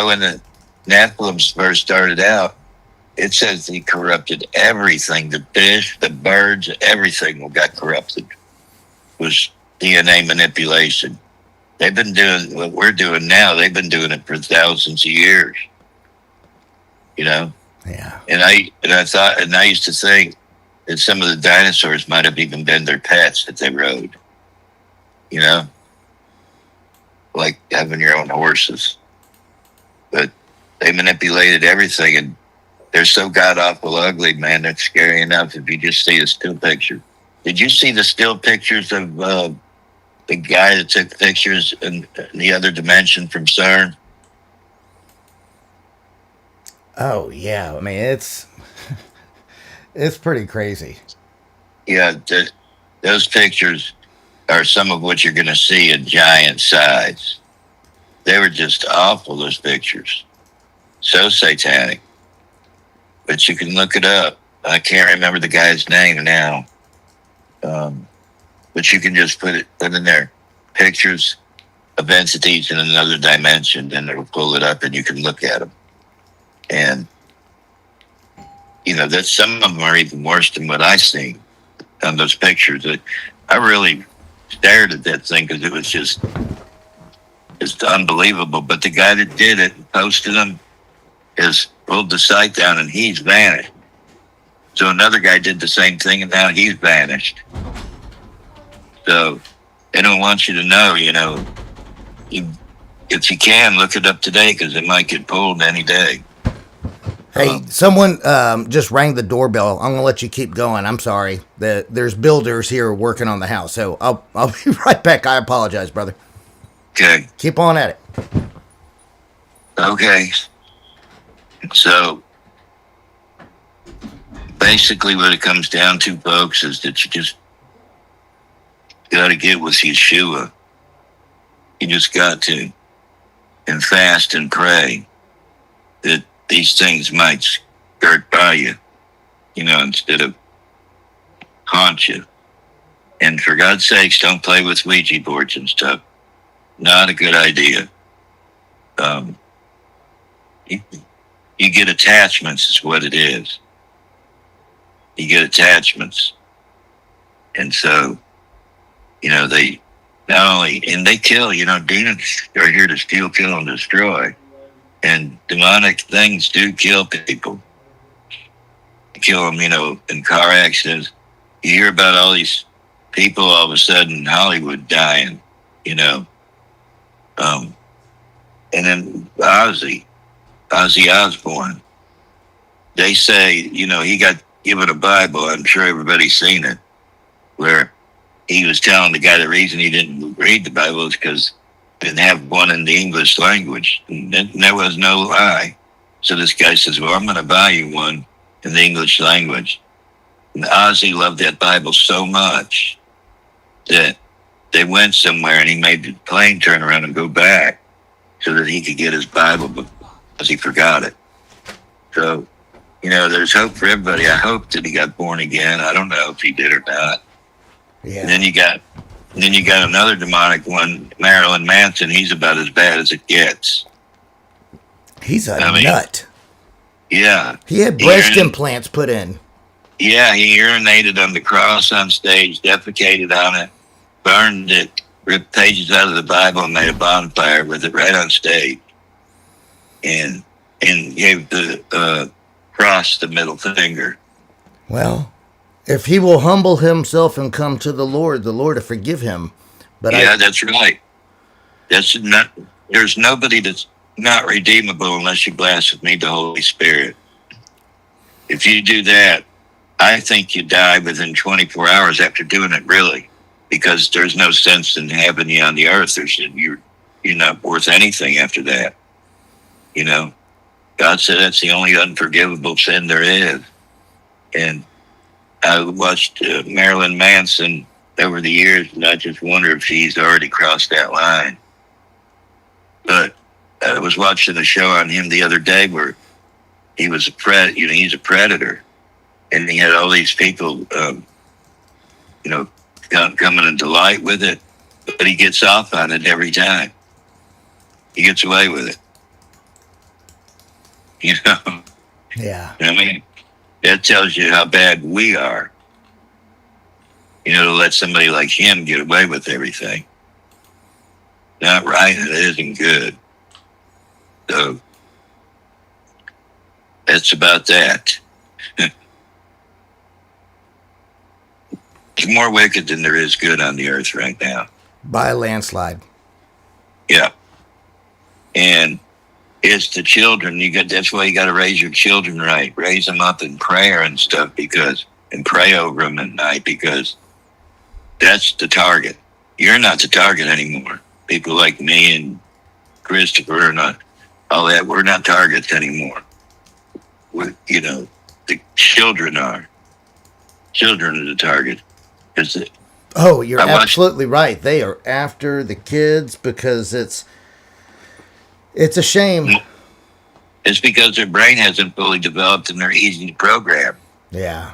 when the Nephilims first started out, it says he corrupted everything. The fish, the birds, everything got corrupted. It was DNA manipulation. They've been doing what we're doing now. They've been doing it for thousands of years. Yeah. And I used to think that some of the dinosaurs might have even been their pets that they rode. Like having your own horses. But they manipulated everything, and they're so god awful ugly, man. That's scary enough if you just see a still picture. Did you see the still pictures of the guy that took pictures in the other dimension from CERN? Oh, yeah. I mean, it's pretty crazy. Yeah, those pictures are some of what you're going to see in giant size. They were just awful, those pictures. So satanic. But you can look it up. I can't remember the guy's name now. But you can just put in there pictures of entities in another dimension, and it'll pull it up and you can look at them. And, that some of them are even worse than what I seen on those pictures. I really stared at that thing because it was just unbelievable. But the guy that did it and posted them has pulled the site down, and he's vanished. So another guy did the same thing, and now he's vanished. So they don't want you to know, if you can, look it up today, because it might get pulled any day. Hey, someone just rang the doorbell. I'm gonna let you keep going. I'm sorry. There's builders here working on the house, so I'll be right back. I apologize, brother. Okay. Keep on at it. Okay. So basically, what it comes down to, folks, is that you just got to get with Yeshua. You just got to, and fast and pray that these things might skirt by you, instead of haunt you. And for God's sakes, don't play with Ouija boards and stuff. Not a good idea. You get attachments is what it is. You get attachments. And so, they not only, and they kill, demons are here to steal, kill, and destroy. And demonic things do kill people. They kill them, in car accidents. You hear about all these people all of a sudden in Hollywood dying, and then Ozzy Osbourne. They say, he got given a Bible. I'm sure everybody's seen it, where he was telling the guy the reason he didn't read the Bible is because he didn't have one in the English language. And there was no lie. So this guy says, well, I'm going to buy you one in the English language. And Ozzy loved that Bible so much that they went somewhere and he made the plane turn around and go back so that he could get his Bible because he forgot it. So, there's hope for everybody. I hope that he got born again. I don't know if he did or not. Yeah. And then you got another demonic one, Marilyn Manson. He's about as bad as it gets. He's a nut. Yeah. He had breast implants put in. Yeah, he urinated on the cross on stage, defecated on it, burned it, ripped pages out of the Bible and made a bonfire with it right on stage. And gave the cross the middle finger. Well, if he will humble himself and come to the Lord will forgive him. But that's right. There's nobody that's not redeemable unless you blaspheme the Holy Spirit. If you do that, I think you die within 24 hours after doing it, really, because there's no sense in having you on the earth. You're not worth anything after that. God said that's the only unforgivable sin there is. And I watched Marilyn Manson over the years, and I just wonder if he's already crossed that line. But I was watching a show on him the other day where he was he's a predator, and he had all these people, coming into light with it, but he gets off on it every time. He gets away with it. Yeah. That tells you how bad we are. To let somebody like him get away with everything. Not right. It isn't good. So that's about that. There's more wicked than there is good on the earth right now. By a landslide. Yeah. And it's the children. That's why you got to raise your children right. Raise them up in prayer and stuff, and pray over them at night, because that's the target. You're not the target anymore. People like me and Christopher and all that, we're not targets anymore. The children are. Children are the target. You're absolutely right. They are after the kids because it's a shame. It's because their brain hasn't fully developed and they're easy to program. Yeah.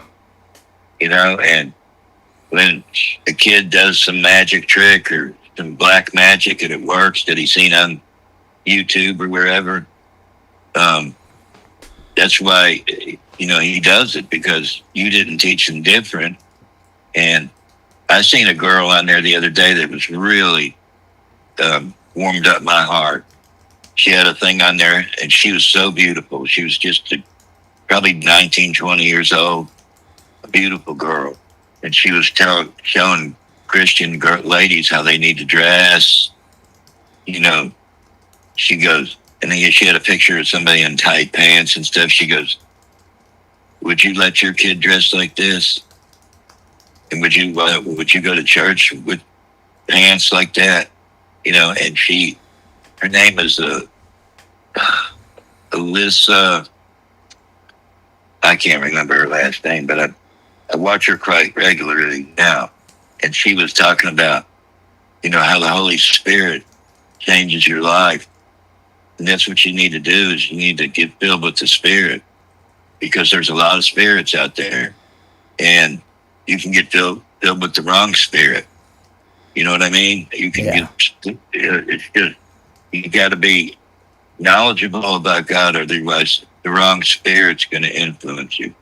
And when a kid does some magic trick or some black magic and it works that he's seen on YouTube or wherever, that's why, he does it, because you didn't teach him different. And I seen a girl on there the other day that was really warmed up my heart. She had a thing on there, and she was so beautiful. She was just probably 19, 20 years old, a beautiful girl. And she was showing Christian ladies how they need to dress. She goes, and then she had a picture of somebody in tight pants and stuff. She goes, would you let your kid dress like this? And would you go to church with pants like that? And her name is Alyssa. I can't remember her last name, but I watch her quite regularly now. and she was talking about, how the Holy Spirit changes your life. And that's what you need to do, is you need to get filled with the Spirit, because there's a lot of spirits out there, and you can get filled with the wrong spirit. You know what I mean? You can it's just, you got to be knowledgeable about God, otherwise the wrong spirit's going to influence you.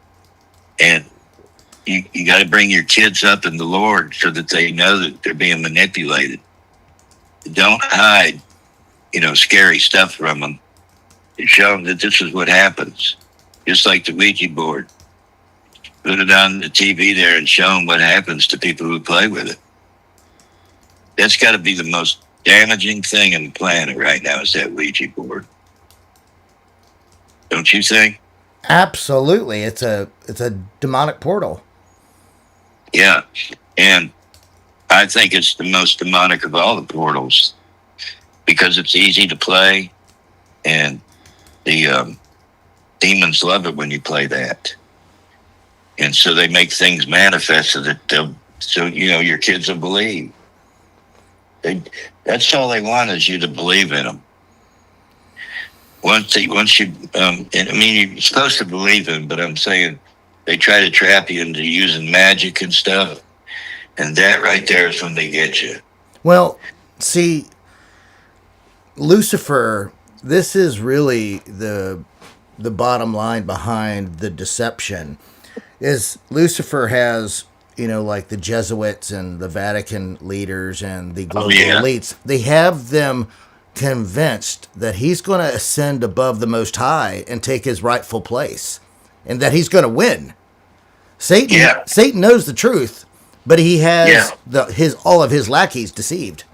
And you got to bring your kids up in the Lord so that they know that they're being manipulated. Don't hide, scary stuff from them. Show them that this is what happens. Just like the Ouija board. Put it on the TV there and show them what happens to people who play with it. That's got to be the most damaging thing on the planet right now, is that Ouija board. Don't you think? Absolutely. It's a demonic portal. Yeah. And I think it's the most demonic of all the portals, because it's easy to play, and the demons love it when you play that. And so they make things manifest so that your kids will believe. That's all they want, is you to believe in them. Once you, you're supposed to believe in them, but I'm saying they try to trap you into using magic and stuff. And that right there is when they get you. Well, see, Lucifer, this is really the bottom line behind the deception. Is Lucifer has, like the Jesuits and the Vatican leaders and the global elites, they have them convinced that he's going to ascend above the Most High and take his rightful place, and that he's going to win. Satan knows the truth, but he has all of his lackeys deceived.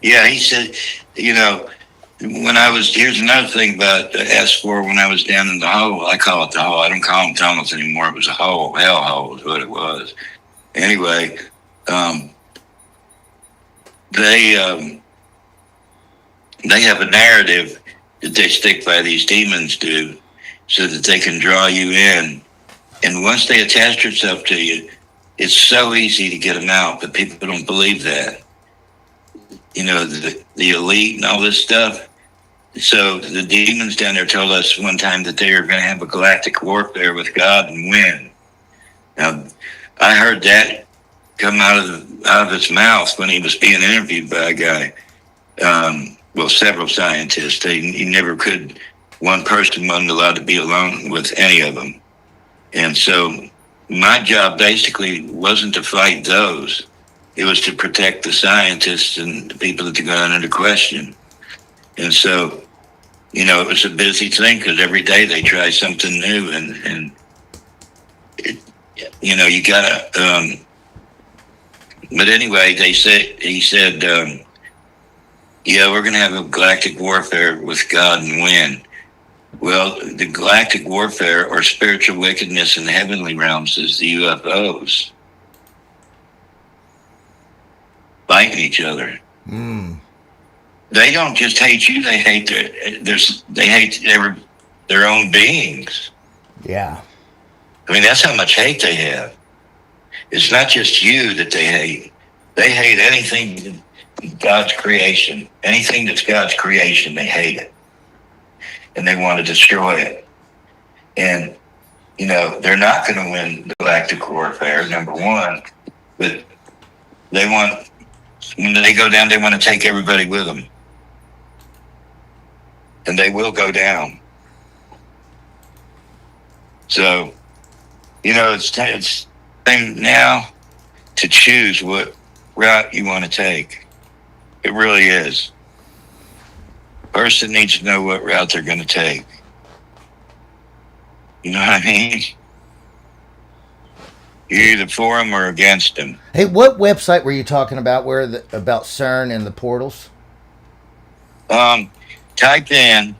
Yeah, he said, here's another thing about S4. When I was down in the hole, I call it the hole. I don't call them tunnels anymore. It was a hole. Hell hole is what it was. Anyway, they have a narrative that they stick by, these demons do, so that they can draw you in. And once they attach themselves to you, it's so easy to get them out, but people don't believe that. The elite and all this stuff. So the demons down there told us one time that they were going to have a galactic warfare with God and win. Now, I heard that come out of his mouth when he was being interviewed by a guy. Several scientists. He never could. One person wasn't allowed to be alone with any of them. And so my job basically wasn't to fight those. It was to protect the scientists and the people that got under question. And so, it was a busy thing, because every day they try something new, and you gotta. But anyway, he said, we're gonna have a galactic warfare with God and win. Well, the galactic warfare, or spiritual wickedness in the heavenly realms, is the UFOs fighting each other. They don't just hate you; they hate their own beings. Yeah, I mean, that's how much hate they have. It's not just you that they hate. They hate anything God's creation. Anything that's God's creation, they hate it, and they want to destroy it. And they're not going to win the galactic warfare, number one, but when they go down, they want to take everybody with them. And they will go down. So, it's time now to choose what route you want to take. It really is. Person needs to know what route they're going to take. You know what I mean? You're either for them or against them. Hey, what website were you talking about? About CERN and the portals? Type in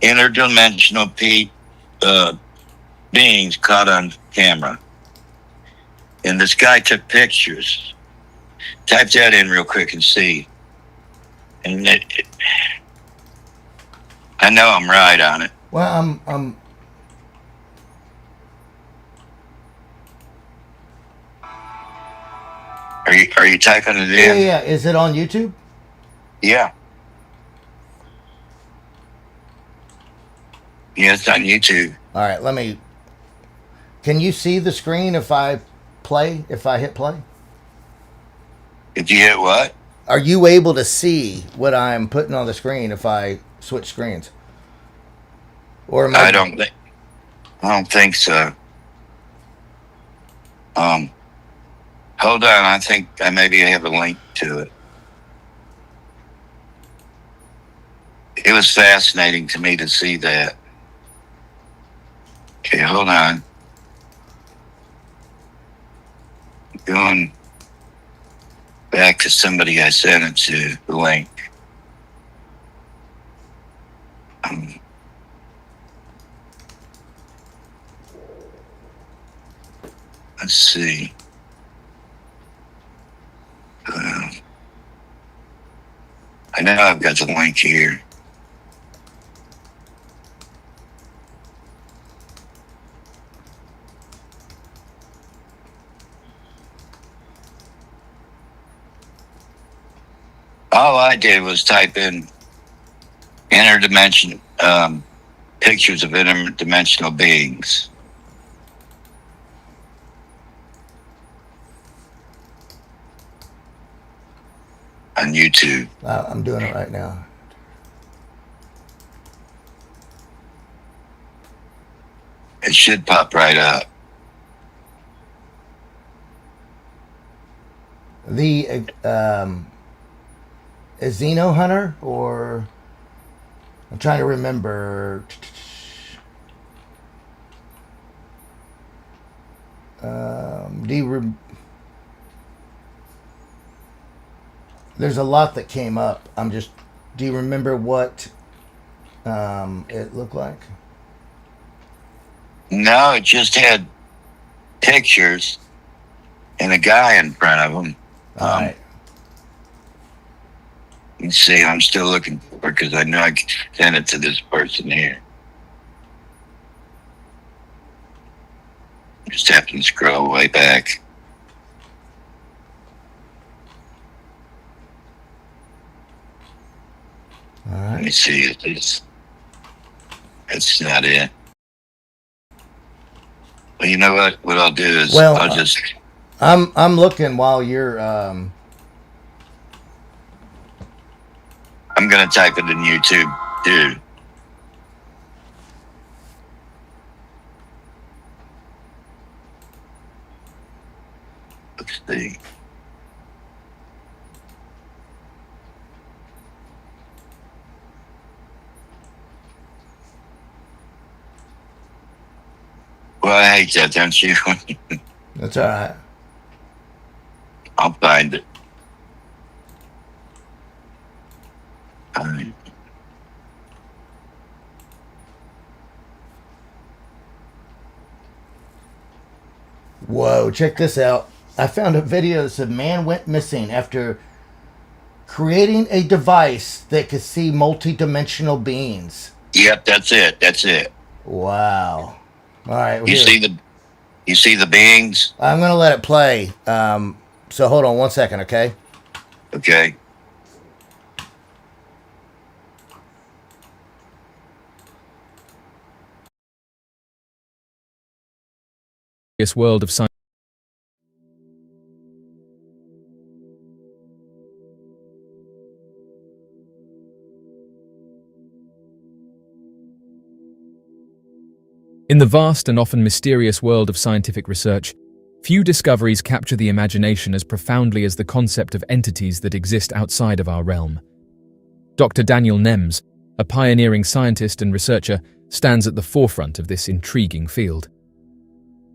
interdimensional beings caught on camera. And this guy took pictures. Type that in real quick and see. And I know I'm right on it. Well, I'm Are you typing it Yeah, in? yeah. Is it on YouTube? Yeah. Yeah, it's on YouTube. All right, let me. Can you see the screen if I play? If I hit play? Did you hit what? Are you able to see what I'm putting on the screen if I switch screens? Or am I I? don't think. I don't think so. Um, Hold on. I think I maybe have a link to it. It was fascinating to me to see that. Okay, hold on. Going back to somebody I sent it to, the link. Um, let's see. I know I've got the link here. All I did was type in interdimension pictures of interdimensional beings on YouTube. I'm doing it right now. It should pop right up. The a Xeno Hunter, or I'm trying to remember. There's a lot that came up. I'm just. Do you remember what it looked like? No, it just had pictures and a guy in front of them. All right. Let's see, I'm still looking for it because I know I can send it to this person here. Just have to scroll way back. All Let me right. see. That's not it. Well, you know what? What I'll do is Well, I'll just. I'm looking while you're. I'm gonna type it in YouTube, dude. Let's see. Well, I hate that, don't you? That's all right. I'll find it. All right. Whoa! Check this out. I found a video that said man went missing after creating a device that could see multi-dimensional beings. Yep, that's it. That's it. Wow. All right. Well, You here. see the you see the beings? I'm gonna let it play. So hold on 1 second, okay? Okay. World of science. In the vast and often mysterious world of scientific research, few discoveries capture the imagination as profoundly as the concept of entities that exist outside of our realm. Dr. Daniel Nems, a pioneering scientist and researcher, stands at the forefront of this intriguing field.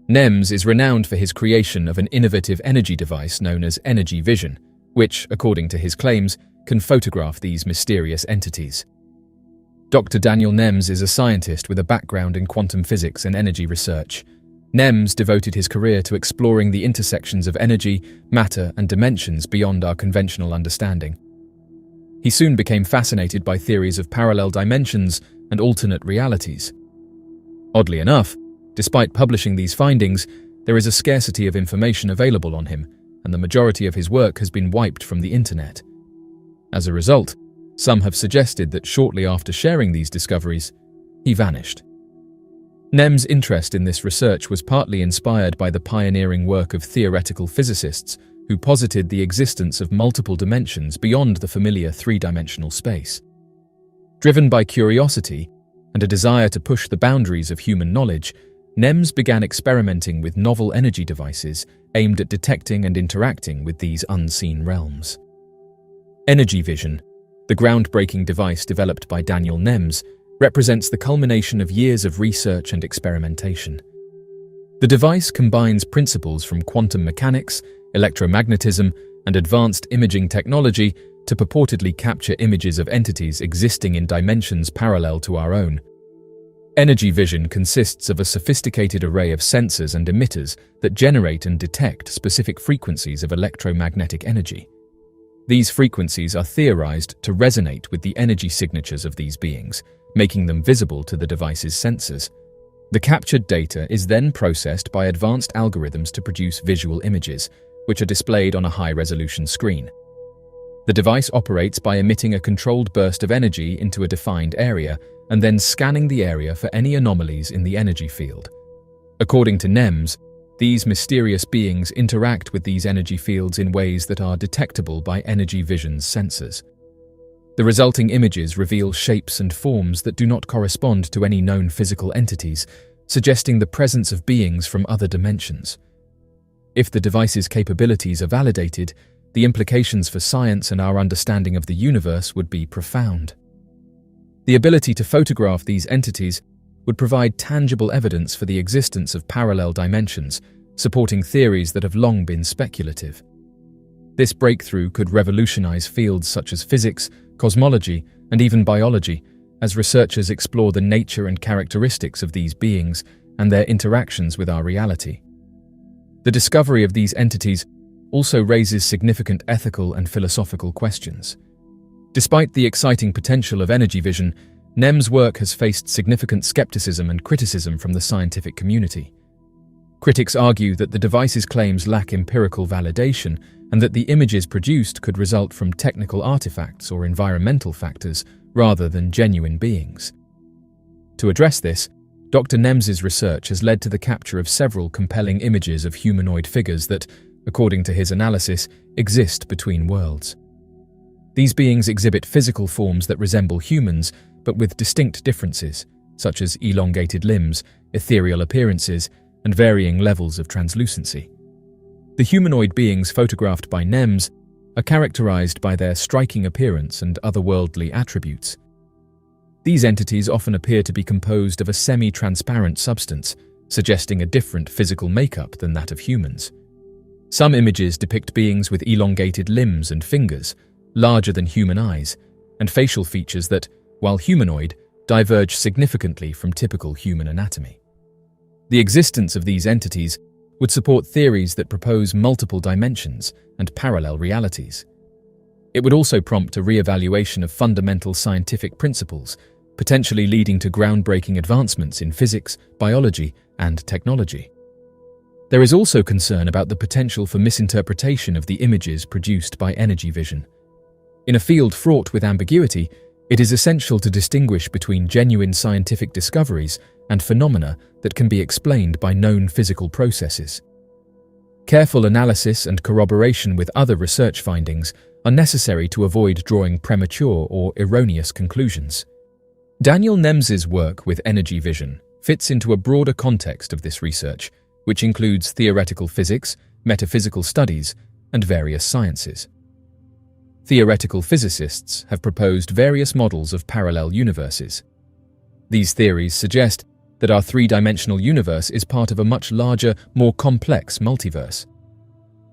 Nems is renowned for his creation of an innovative energy device known as energy vision, which, according to his claims, can photograph these mysterious entities. Dr. Daniel Nems is a scientist with a background in quantum physics and energy research. Nems devoted his career to exploring the intersections of energy, matter, and dimensions beyond our conventional understanding. He soon became fascinated by theories of parallel dimensions and alternate realities. Oddly enough, despite publishing these findings, there is a scarcity of information available on him, and the majority of his work has been wiped from the internet. As a result, some have suggested that shortly after sharing these discoveries, he vanished. Nem's interest in this research was partly inspired by the pioneering work of theoretical physicists who posited the existence of multiple dimensions beyond the familiar three-dimensional space. Driven by curiosity and a desire to push the boundaries of human knowledge, Nems began experimenting with novel energy devices aimed at detecting and interacting with these unseen realms. Energy vision, the groundbreaking device developed by Daniel Nems, represents the culmination of years of research and experimentation. The device combines principles from quantum mechanics, electromagnetism, and advanced imaging technology to purportedly capture images of entities existing in dimensions parallel to our own. Energy vision consists of a sophisticated array of sensors and emitters that generate and detect specific frequencies of electromagnetic energy. These frequencies are theorized to resonate with the energy signatures of these beings, making them visible to the device's sensors. The captured data is then processed by advanced algorithms to produce visual images, which are displayed on a high-resolution screen. The device operates by emitting a controlled burst of energy into a defined area and then scanning the area for any anomalies in the energy field. According to Nems, these mysterious beings interact with these energy fields in ways that are detectable by energy vision's sensors. The resulting images reveal shapes and forms that do not correspond to any known physical entities, suggesting the presence of beings from other dimensions. If the device's capabilities are validated, the implications for science and our understanding of the universe would be profound. The ability to photograph these entities would provide tangible evidence for the existence of parallel dimensions, supporting theories that have long been speculative. This breakthrough could revolutionize fields such as physics, cosmology, and even biology, as researchers explore the nature and characteristics of these beings and their interactions with our reality. The discovery of these entities also raises significant ethical and philosophical questions. Despite the exciting potential of energy vision, Nem's work has faced significant skepticism and criticism from the scientific community. Critics argue that the device's claims lack empirical validation and that the images produced could result from technical artifacts or environmental factors rather than genuine beings. To address this, Dr. Nems's research has led to the capture of several compelling images of humanoid figures that, according to his analysis, exist between worlds. These beings exhibit physical forms that resemble humans, but with distinct differences, such as elongated limbs, ethereal appearances, and varying levels of translucency. The humanoid beings photographed by Nems are characterized by their striking appearance and otherworldly attributes. These entities often appear to be composed of a semi-transparent substance, suggesting a different physical makeup than that of humans. Some images depict beings with elongated limbs and fingers, larger than human eyes, and facial features that, while humanoid, diverge significantly from typical human anatomy. The existence of these entities would support theories that propose multiple dimensions and parallel realities. It would also prompt a re-evaluation of fundamental scientific principles, potentially leading to groundbreaking advancements in physics, biology, and technology. There is also concern about the potential for misinterpretation of the images produced by energy vision. In a field fraught with ambiguity, it is essential to distinguish between genuine scientific discoveries and phenomena that can be explained by known physical processes. Careful analysis and corroboration with other research findings are necessary to avoid drawing premature or erroneous conclusions. Daniel Nems's work with energy vision fits into a broader context of this research, which includes theoretical physics, metaphysical studies, and various sciences. Theoretical physicists have proposed various models of parallel universes. These theories suggest that our three-dimensional universe is part of a much larger, more complex multiverse.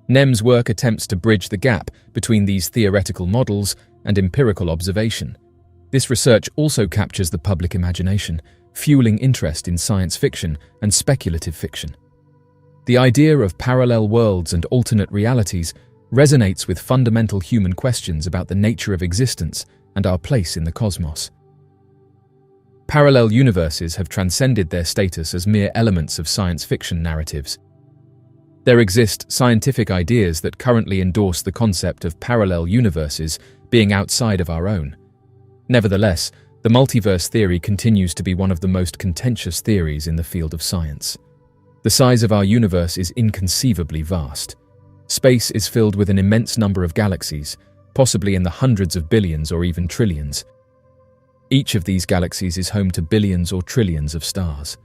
Nem's work attempts to bridge the gap between these theoretical models and empirical observation. This research also captures the public imagination, fueling interest in science fiction and speculative fiction. The idea of parallel worlds and alternate realities resonates with fundamental human questions about the nature of existence and our place in the cosmos. Parallel universes have transcended their status as mere elements of science fiction narratives. There exist scientific ideas that currently endorse the concept of parallel universes being outside of our own. Nevertheless, the multiverse theory continues to be one of the most contentious theories in the field of science. The size of our universe is inconceivably vast. Space is filled with an immense number of galaxies, possibly in the hundreds of billions or even trillions. Each of these galaxies is home to billions or trillions of stars.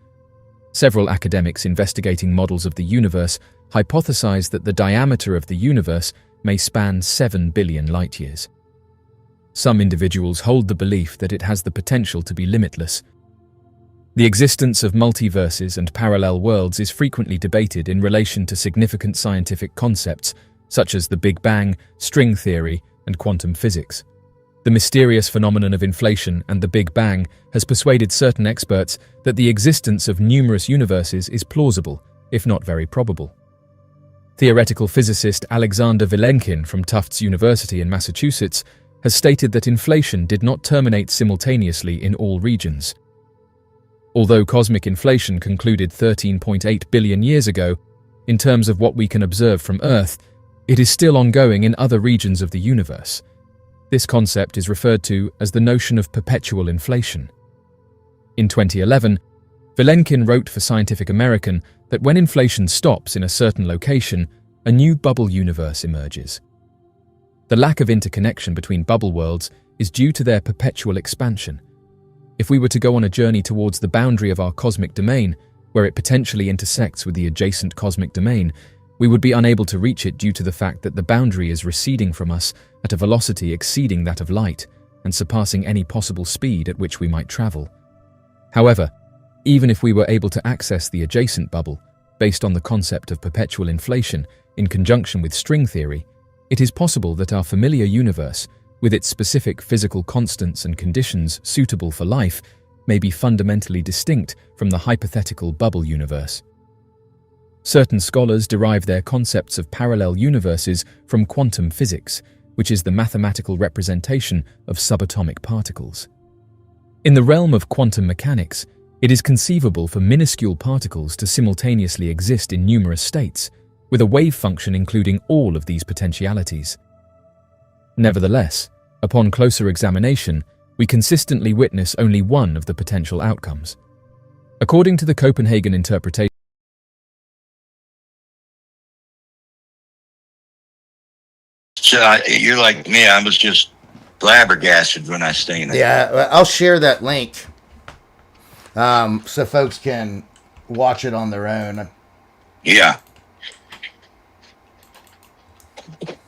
Several academics investigating models of the universe hypothesize that the diameter of the universe may span 7 billion light-years. Some individuals hold the belief that it has the potential to be limitless. The existence of multiverses and parallel worlds is frequently debated in relation to significant scientific concepts such as the Big Bang, string theory, and quantum physics. The mysterious phenomenon of inflation and the Big Bang has persuaded certain experts that the existence of numerous universes is plausible, if not very probable. Theoretical physicist Alexander Vilenkin from Tufts University in Massachusetts has stated that inflation did not terminate simultaneously in all regions. Although cosmic inflation concluded 13.8 billion years ago, in terms of what we can observe from Earth, it is still ongoing in other regions of the universe. This concept is referred to as the notion of perpetual inflation. In 2011, Vilenkin wrote for Scientific American that when inflation stops in a certain location, a new bubble universe emerges. The lack of interconnection between bubble worlds is due to their perpetual expansion. If we were to go on a journey towards the boundary of our cosmic domain, where it potentially intersects with the adjacent cosmic domain, we would be unable to reach it due to the fact that the boundary is receding from us at a velocity exceeding that of light and surpassing any possible speed at which we might travel. However, even if we were able to access the adjacent bubble, based on the concept of perpetual inflation in conjunction with string theory, it is possible that our familiar universe, with its specific physical constants and conditions suitable for life, may be fundamentally distinct from the hypothetical bubble universe. Certain scholars derive their concepts of parallel universes from quantum physics, which is the mathematical representation of subatomic particles. In the realm of quantum mechanics, it is conceivable for minuscule particles to simultaneously exist in numerous states, with a wave function including all of these potentialities. Nevertheless, upon closer examination, we consistently witness only one of the potential outcomes. According to the Copenhagen interpretation, So you're like me. I was just flabbergasted when I seen it. Yeah, I'll share that link so folks can watch it on their own. Yeah.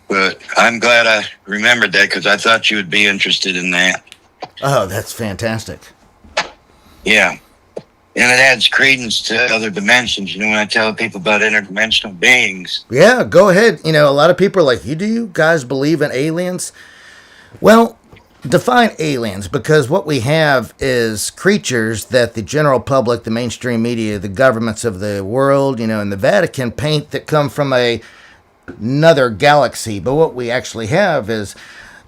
But I'm glad I remembered that because I thought you would be interested in that. Oh, that's fantastic. Yeah. And it adds credence to other dimensions. You know, when I tell people about interdimensional beings. Yeah, go ahead. You know, a lot of people are like, do you guys believe in aliens? Well, define aliens, because what we have is creatures that the general public, the mainstream media, the governments of the world, you know, and the Vatican paint that come from another galaxy. But what we actually have is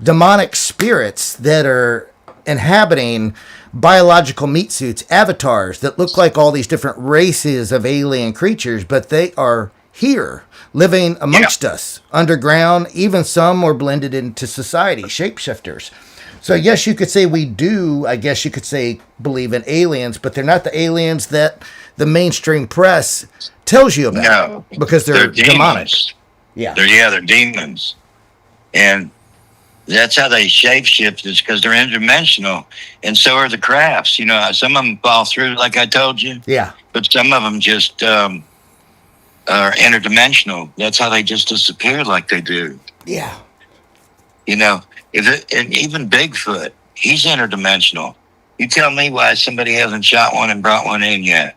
demonic spirits that are inhabiting biological meat suits, avatars that look like all these different races of alien creatures, but they are here living amongst us underground. Even some are blended into society, shapeshifters. So yes, you could say we do, I guess you could say, believe in aliens, but they're not the aliens that the mainstream press tells you about. No, because they're demonic. Yeah. They're demons. And that's how they shapeshift, is because they're interdimensional. And so are the crafts. You know, some of them fall through, like I told you. Yeah. But some of them just are interdimensional. That's how they just disappear like they do. Yeah. You know, and even Bigfoot, he's interdimensional. You tell me why somebody hasn't shot one and brought one in yet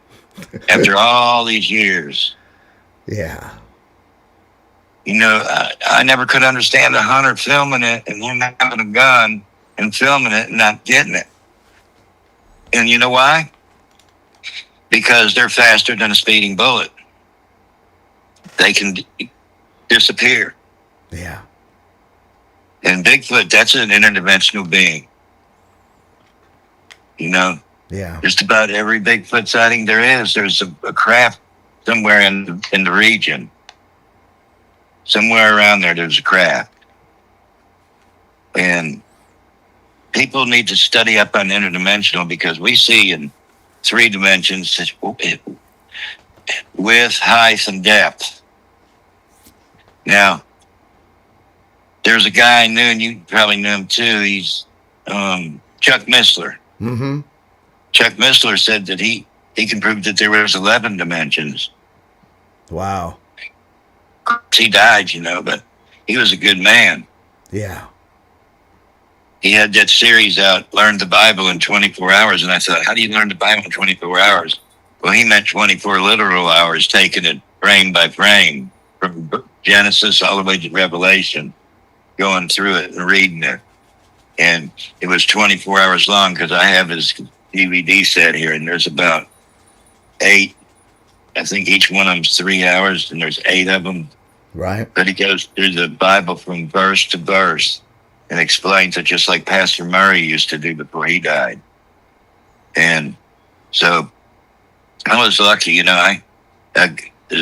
after all these years. Yeah. You know, I never could understand a hunter filming it and him having a gun and filming it and not getting it. And you know why? Because they're faster than a speeding bullet. They can disappear. Yeah. And Bigfoot, that's an interdimensional being. You know? Yeah. Just about every Bigfoot sighting there is, there's a craft somewhere in the region. somewhere around there's a craft. And people need to study up on interdimensional because we see in 3 dimensions with height and depth. Now, there's a guy I knew, and you probably knew him too. He's Chuck Missler. Mm-hmm. Chuck Missler said that he can prove that there was 11 dimensions. Wow. He died, but he was a good man. Yeah. He had that series out, Learn the Bible in 24 hours. And I thought, how do you learn the Bible in 24 hours? Well, he meant 24 literal hours, taking it frame by frame from Genesis all the way to Revelation, going through it and reading it. And it was 24 hours long because I have his DVD set here, and there's about 8. I think each one of them's 3 hours, and there's 8 of them. Right. But he goes through the Bible from verse to verse and explains it just like Pastor Murray used to do before he died. And so I was lucky, the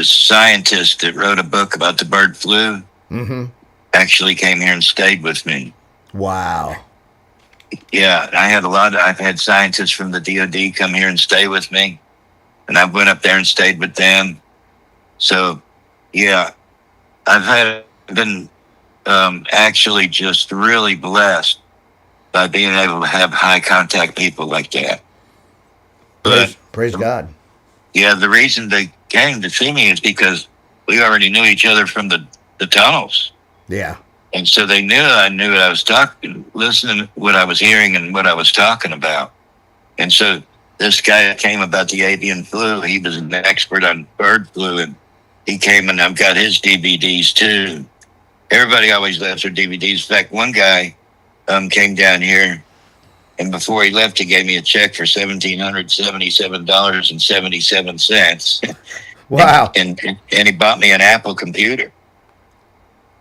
scientist that wrote a book about the bird flu Mm-hmm. actually came here and stayed with me. Wow. Yeah, I've had scientists from the DOD come here and stay with me. And I went up there and stayed with them. So, yeah, I've been actually just really blessed by being able to have high contact people like that. But Praise God. yeah, the reason they came to see me is because we already knew each other from the tunnels. Yeah. And so they knew I knew what I was listening to what I was hearing and what I was talking about. And so this guy came about the avian flu. He was an expert on bird flu, and he came, and I've got his DVDs too. Everybody always left their DVDs. In fact, one guy came down here, and before he left, he gave me a check for $1,777.77. Wow. And he bought me an Apple computer.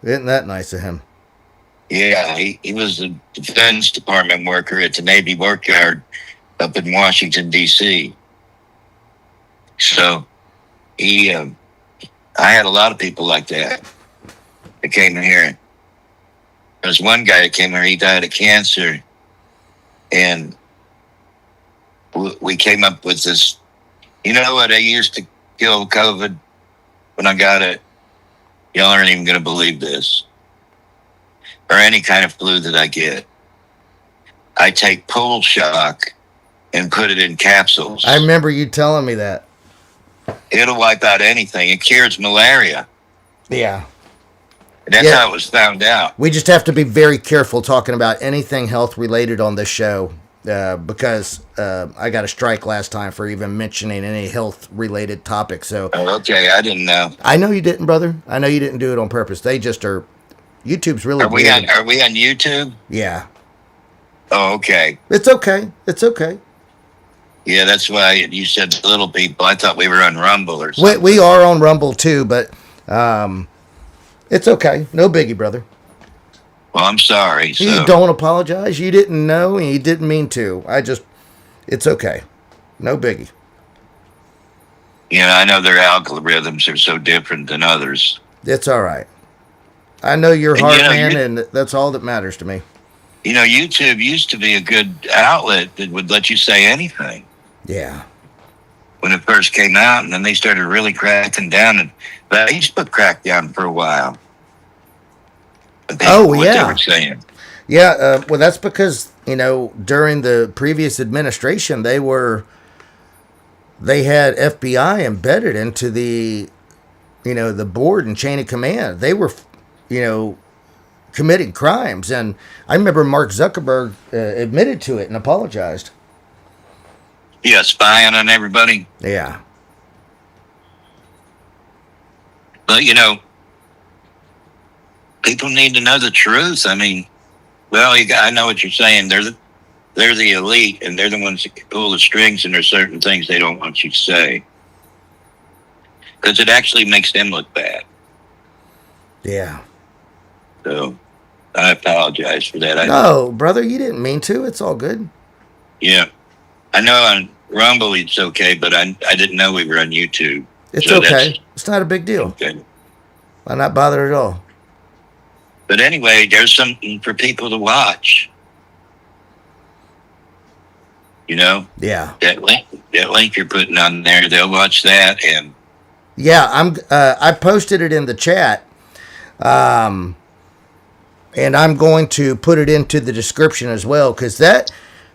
Isn't that nice of him? Yeah, he was a Defense Department worker at the Navy Workyard up in Washington, D.C. So I had a lot of people like that came here. There's one guy that came here, he died of cancer. And we came up with this, what I used to kill COVID when I got it? Y'all aren't even going to believe this. Or any kind of flu that I get. I take pool shock and put it in capsules. I remember you telling me that. It'll wipe out anything. It cures malaria. Yeah. That's how it was found out. We just have to be very careful talking about anything health related on this show because I got a strike last time for even mentioning any health related topic. So okay, I didn't know. I know you didn't, brother. I know you didn't do it on purpose. They just are. YouTube's really. Are we on YouTube? Yeah. Oh, okay. It's okay. It's okay. Yeah, that's why you said little people. I thought we were on Rumble or something. We are on Rumble too, but it's okay. No biggie, brother. Well, I'm sorry. So. You don't apologize. You didn't know, and you didn't mean to. It's okay. No biggie. I know their algorithms are so different than others. It's all right. I know you're hard, man, and that's all that matters to me. YouTube used to be a good outlet that would let you say anything. Yeah. When it first came out, and then they started really cracking down. But Facebook cracked down for a while. Oh, what yeah. They were saying. Yeah, well, that's because, during the previous administration, they had FBI embedded into the board and chain of command. They were, committing crimes. And I remember Mark Zuckerberg admitted to it and apologized. Yeah, spying on everybody. Yeah. But, people need to know the truth. I mean, I know what you're saying. They're the elite, and they're the ones that can pull the strings, and there's certain things they don't want you to say. Because it actually makes them look bad. Yeah. So, I apologize for that. No, brother, you didn't mean to. It's all good. Yeah. I know on Rumble it's okay, but I didn't know we were on YouTube. It's okay. It's not a big deal. Okay. I'm not bothered at all. But anyway, there's something for people to watch. You know, Yeah. that link you're putting on there, they'll watch that. And Yeah, I posted it in the chat. And I'm going to put it into the description as well, because that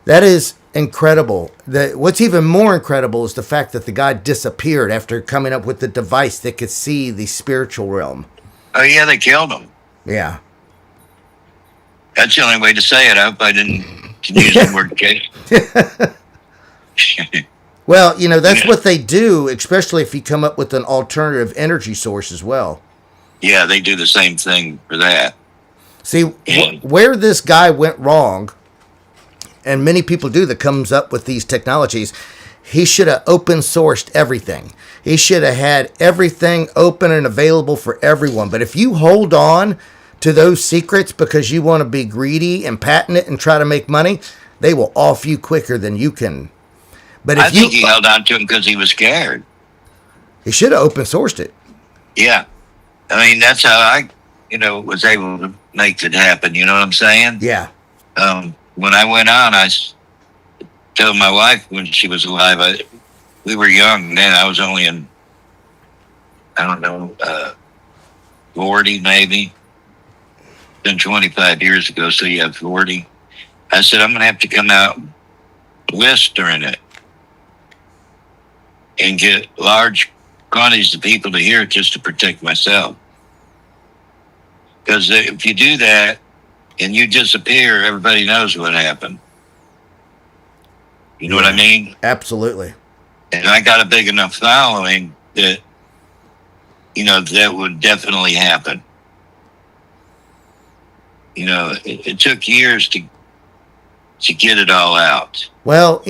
is incredible. What's even more incredible is the fact that the guy disappeared after coming up with the device that could see the spiritual realm. oh yeah, they killed him. Yeah. That's the only way to say it. I hope I didn't use the word case. Well, that's what they do, especially if you come up with an alternative energy source as well. Yeah, they do the same thing for that. See, where this guy went wrong, and many people do that comes up with these technologies, he should have open sourced everything. He should have had everything open and available for everyone. But if you hold on to those secrets because you want to be greedy and patent it and try to make money, they will off you quicker than you can. But if I think he held on to him because he was scared. He should have open sourced it. Yeah. I mean, that's how I, was able to make it happen. You know what I'm saying? Yeah. When I went on, I told my wife when she was alive, we were young then. I was only in, 40 maybe. Been 25 years ago, so you have 40. I said, I'm going to have to come out west during it and get large quantities of people to hear it just to protect myself. Because if you do that and you disappear, everybody knows what happened. You know what I mean? Absolutely. And I got a big enough following that, that would definitely happen. It took years to get it all out. Well,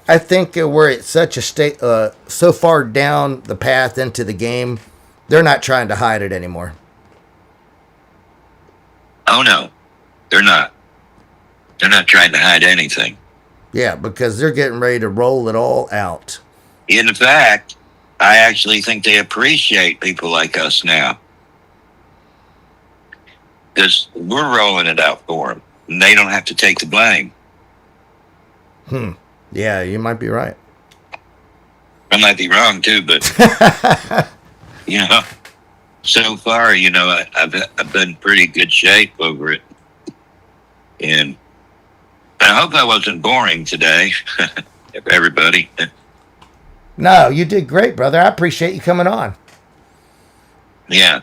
I think we're at such a state, so far down the path into the game, they're not trying to hide it anymore. Oh, no, they're not. They're not trying to hide anything. Yeah, because they're getting ready to roll it all out. In fact, I actually think they appreciate people like us now. Because we're rolling it out for them. And they don't have to take the blame. Yeah, you might be right. I might be wrong, too, but, so far, I've been in pretty good shape over it. And I hope I wasn't boring today, everybody. No, you did great, brother. I appreciate you coming on. Yeah.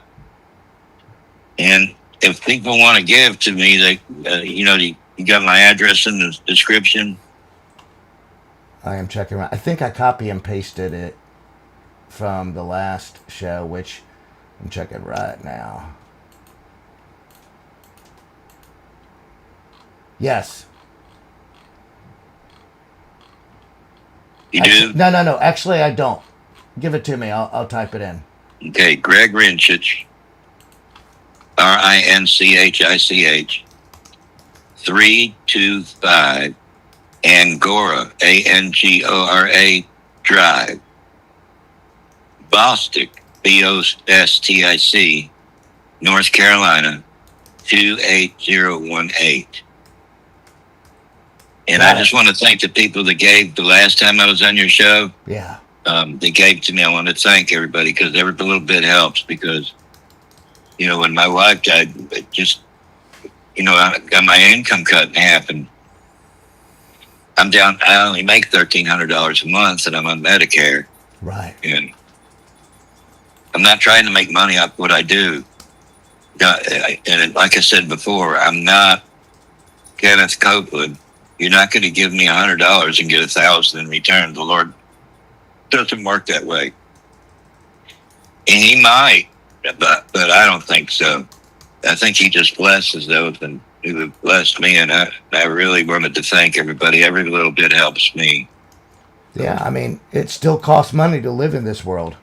And if people want to give to me, they, you got my address in the description. I am checking around. I think I copy and pasted it from the last show, which I'm checking right now. Yes. You do? No. Actually, I don't. Give it to me. I'll type it in. Okay, Greg Rinchich, RINCHICH, 325 Angora, ANGORA Drive, Bostic, BOSTIC, North Carolina, 28018. And I just want to thank the people that gave the last time I was on your show. Yeah. They gave to me. I want to thank everybody because every little bit helps. Because, when my wife died, it just, I got my income cut in half, and I'm down. I only make $1,300 a month, and I'm on Medicare. Right. And I'm not trying to make money off what I do. And like I said before, I'm not Kenneth Copeland. You're not going to give me $100 and get $1,000 in return. The Lord doesn't work that way. And He might, but I don't think so. I think He just blesses those who have blessed me, and I really wanted to thank everybody. Every little bit helps me. Yeah, I mean, it still costs money to live in this world.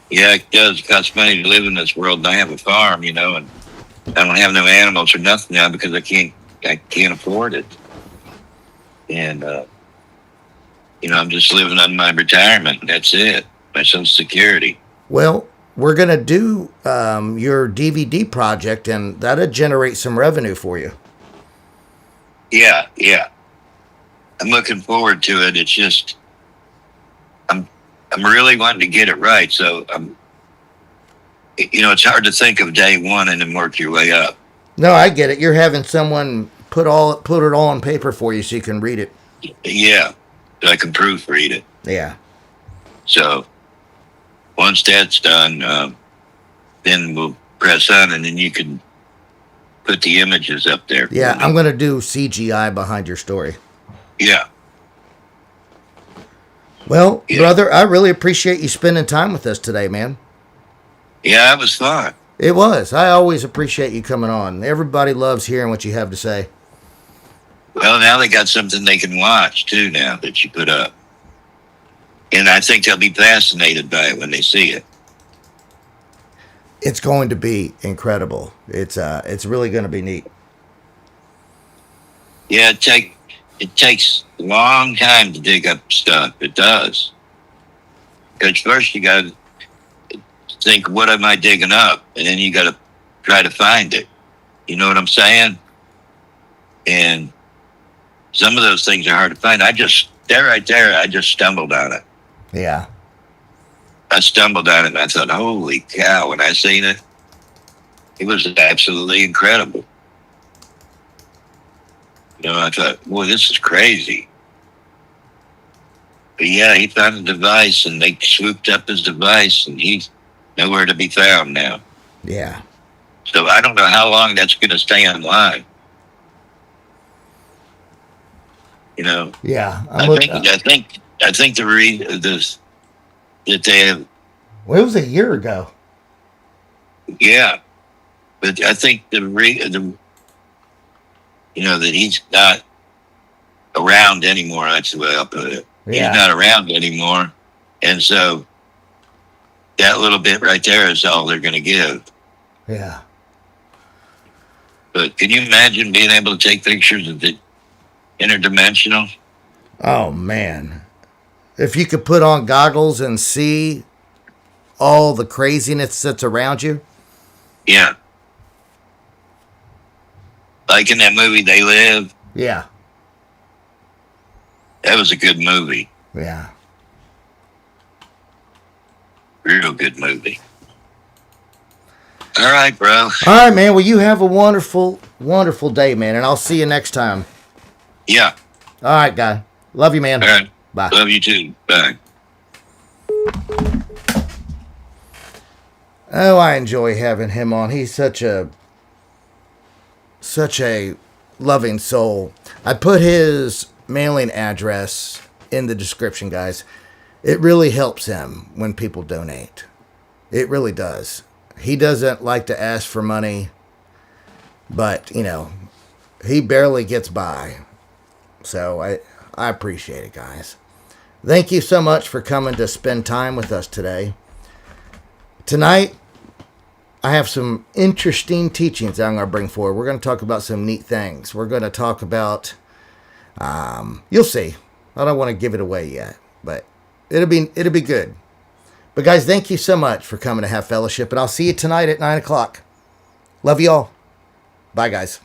Yeah, it does cost money to live in this world. And I have a farm, and I don't have no animals or nothing now because I can't afford it. And I'm just living on my retirement. That's it. My Social Security. Well, we're going to do your DVD project, and that'll generate some revenue for you. Yeah, yeah. I'm looking forward to it. It's just, I'm really wanting to get it right. So it's hard to think of day one and then work your way up. No, I get it. You're having someone put it all on paper for you so you can read it. Yeah, so I can proofread it. Yeah. So once that's done, then we'll press on, and then you can put the images up there. Yeah, I'm going to do CGI behind your story. Yeah. Well, brother, I really appreciate you spending time with us today, man. Yeah, it was fun. It was. I always appreciate you coming on. Everybody loves hearing what you have to say. Well, now they got something they can watch, too, now that you put up. And I think they'll be fascinated by it when they see it. It's going to be incredible. It's really going to be neat. Yeah, it takes a long time to dig up stuff. It does. Because first you got to think, what am I digging up? And then you got to try to find it. You know what I'm saying? And some of those things are hard to find. I just stumbled on it. Yeah. I stumbled on it and I thought, holy cow, when I seen it, it was absolutely incredible. I thought, boy, this is crazy. But yeah, he found a device and they swooped up his device and he's nowhere to be found now. Yeah. So I don't know how long that's going to stay online. Yeah. I think the reason that they have. Well, it was a year ago. Yeah, but I think that he's not around anymore. That's the way I'll put it. Yeah. He's not around anymore, and so that little bit right there is all they're going to give. Yeah. But can you imagine being able to take pictures of the interdimensional? Oh, man. If you could put on goggles and see all the craziness that's around you. Yeah. Like in that movie, They Live. Yeah. That was a good movie. Yeah. Real good movie. All right, bro. All right, man. Well, you have a wonderful, wonderful day, man. And I'll see you next time. Yeah. All right, guy. Love you, man. All right. Bye. Love you too. Bye. Oh, I enjoy having him on. He's such a loving soul. I put his mailing address in the description, guys. It really helps him when people donate. It really does. He doesn't like to ask for money, but, he barely gets by. So I appreciate it, guys. Thank you so much for coming to spend time with us today. Tonight, I have some interesting teachings that I'm going to bring forward. We're going to talk about some neat things. We're going to talk about, you'll see. I don't want to give it away yet, but it'll be good. But guys, thank you so much for coming to have fellowship, and I'll see you tonight at 9 o'clock. Love you all. Bye, guys.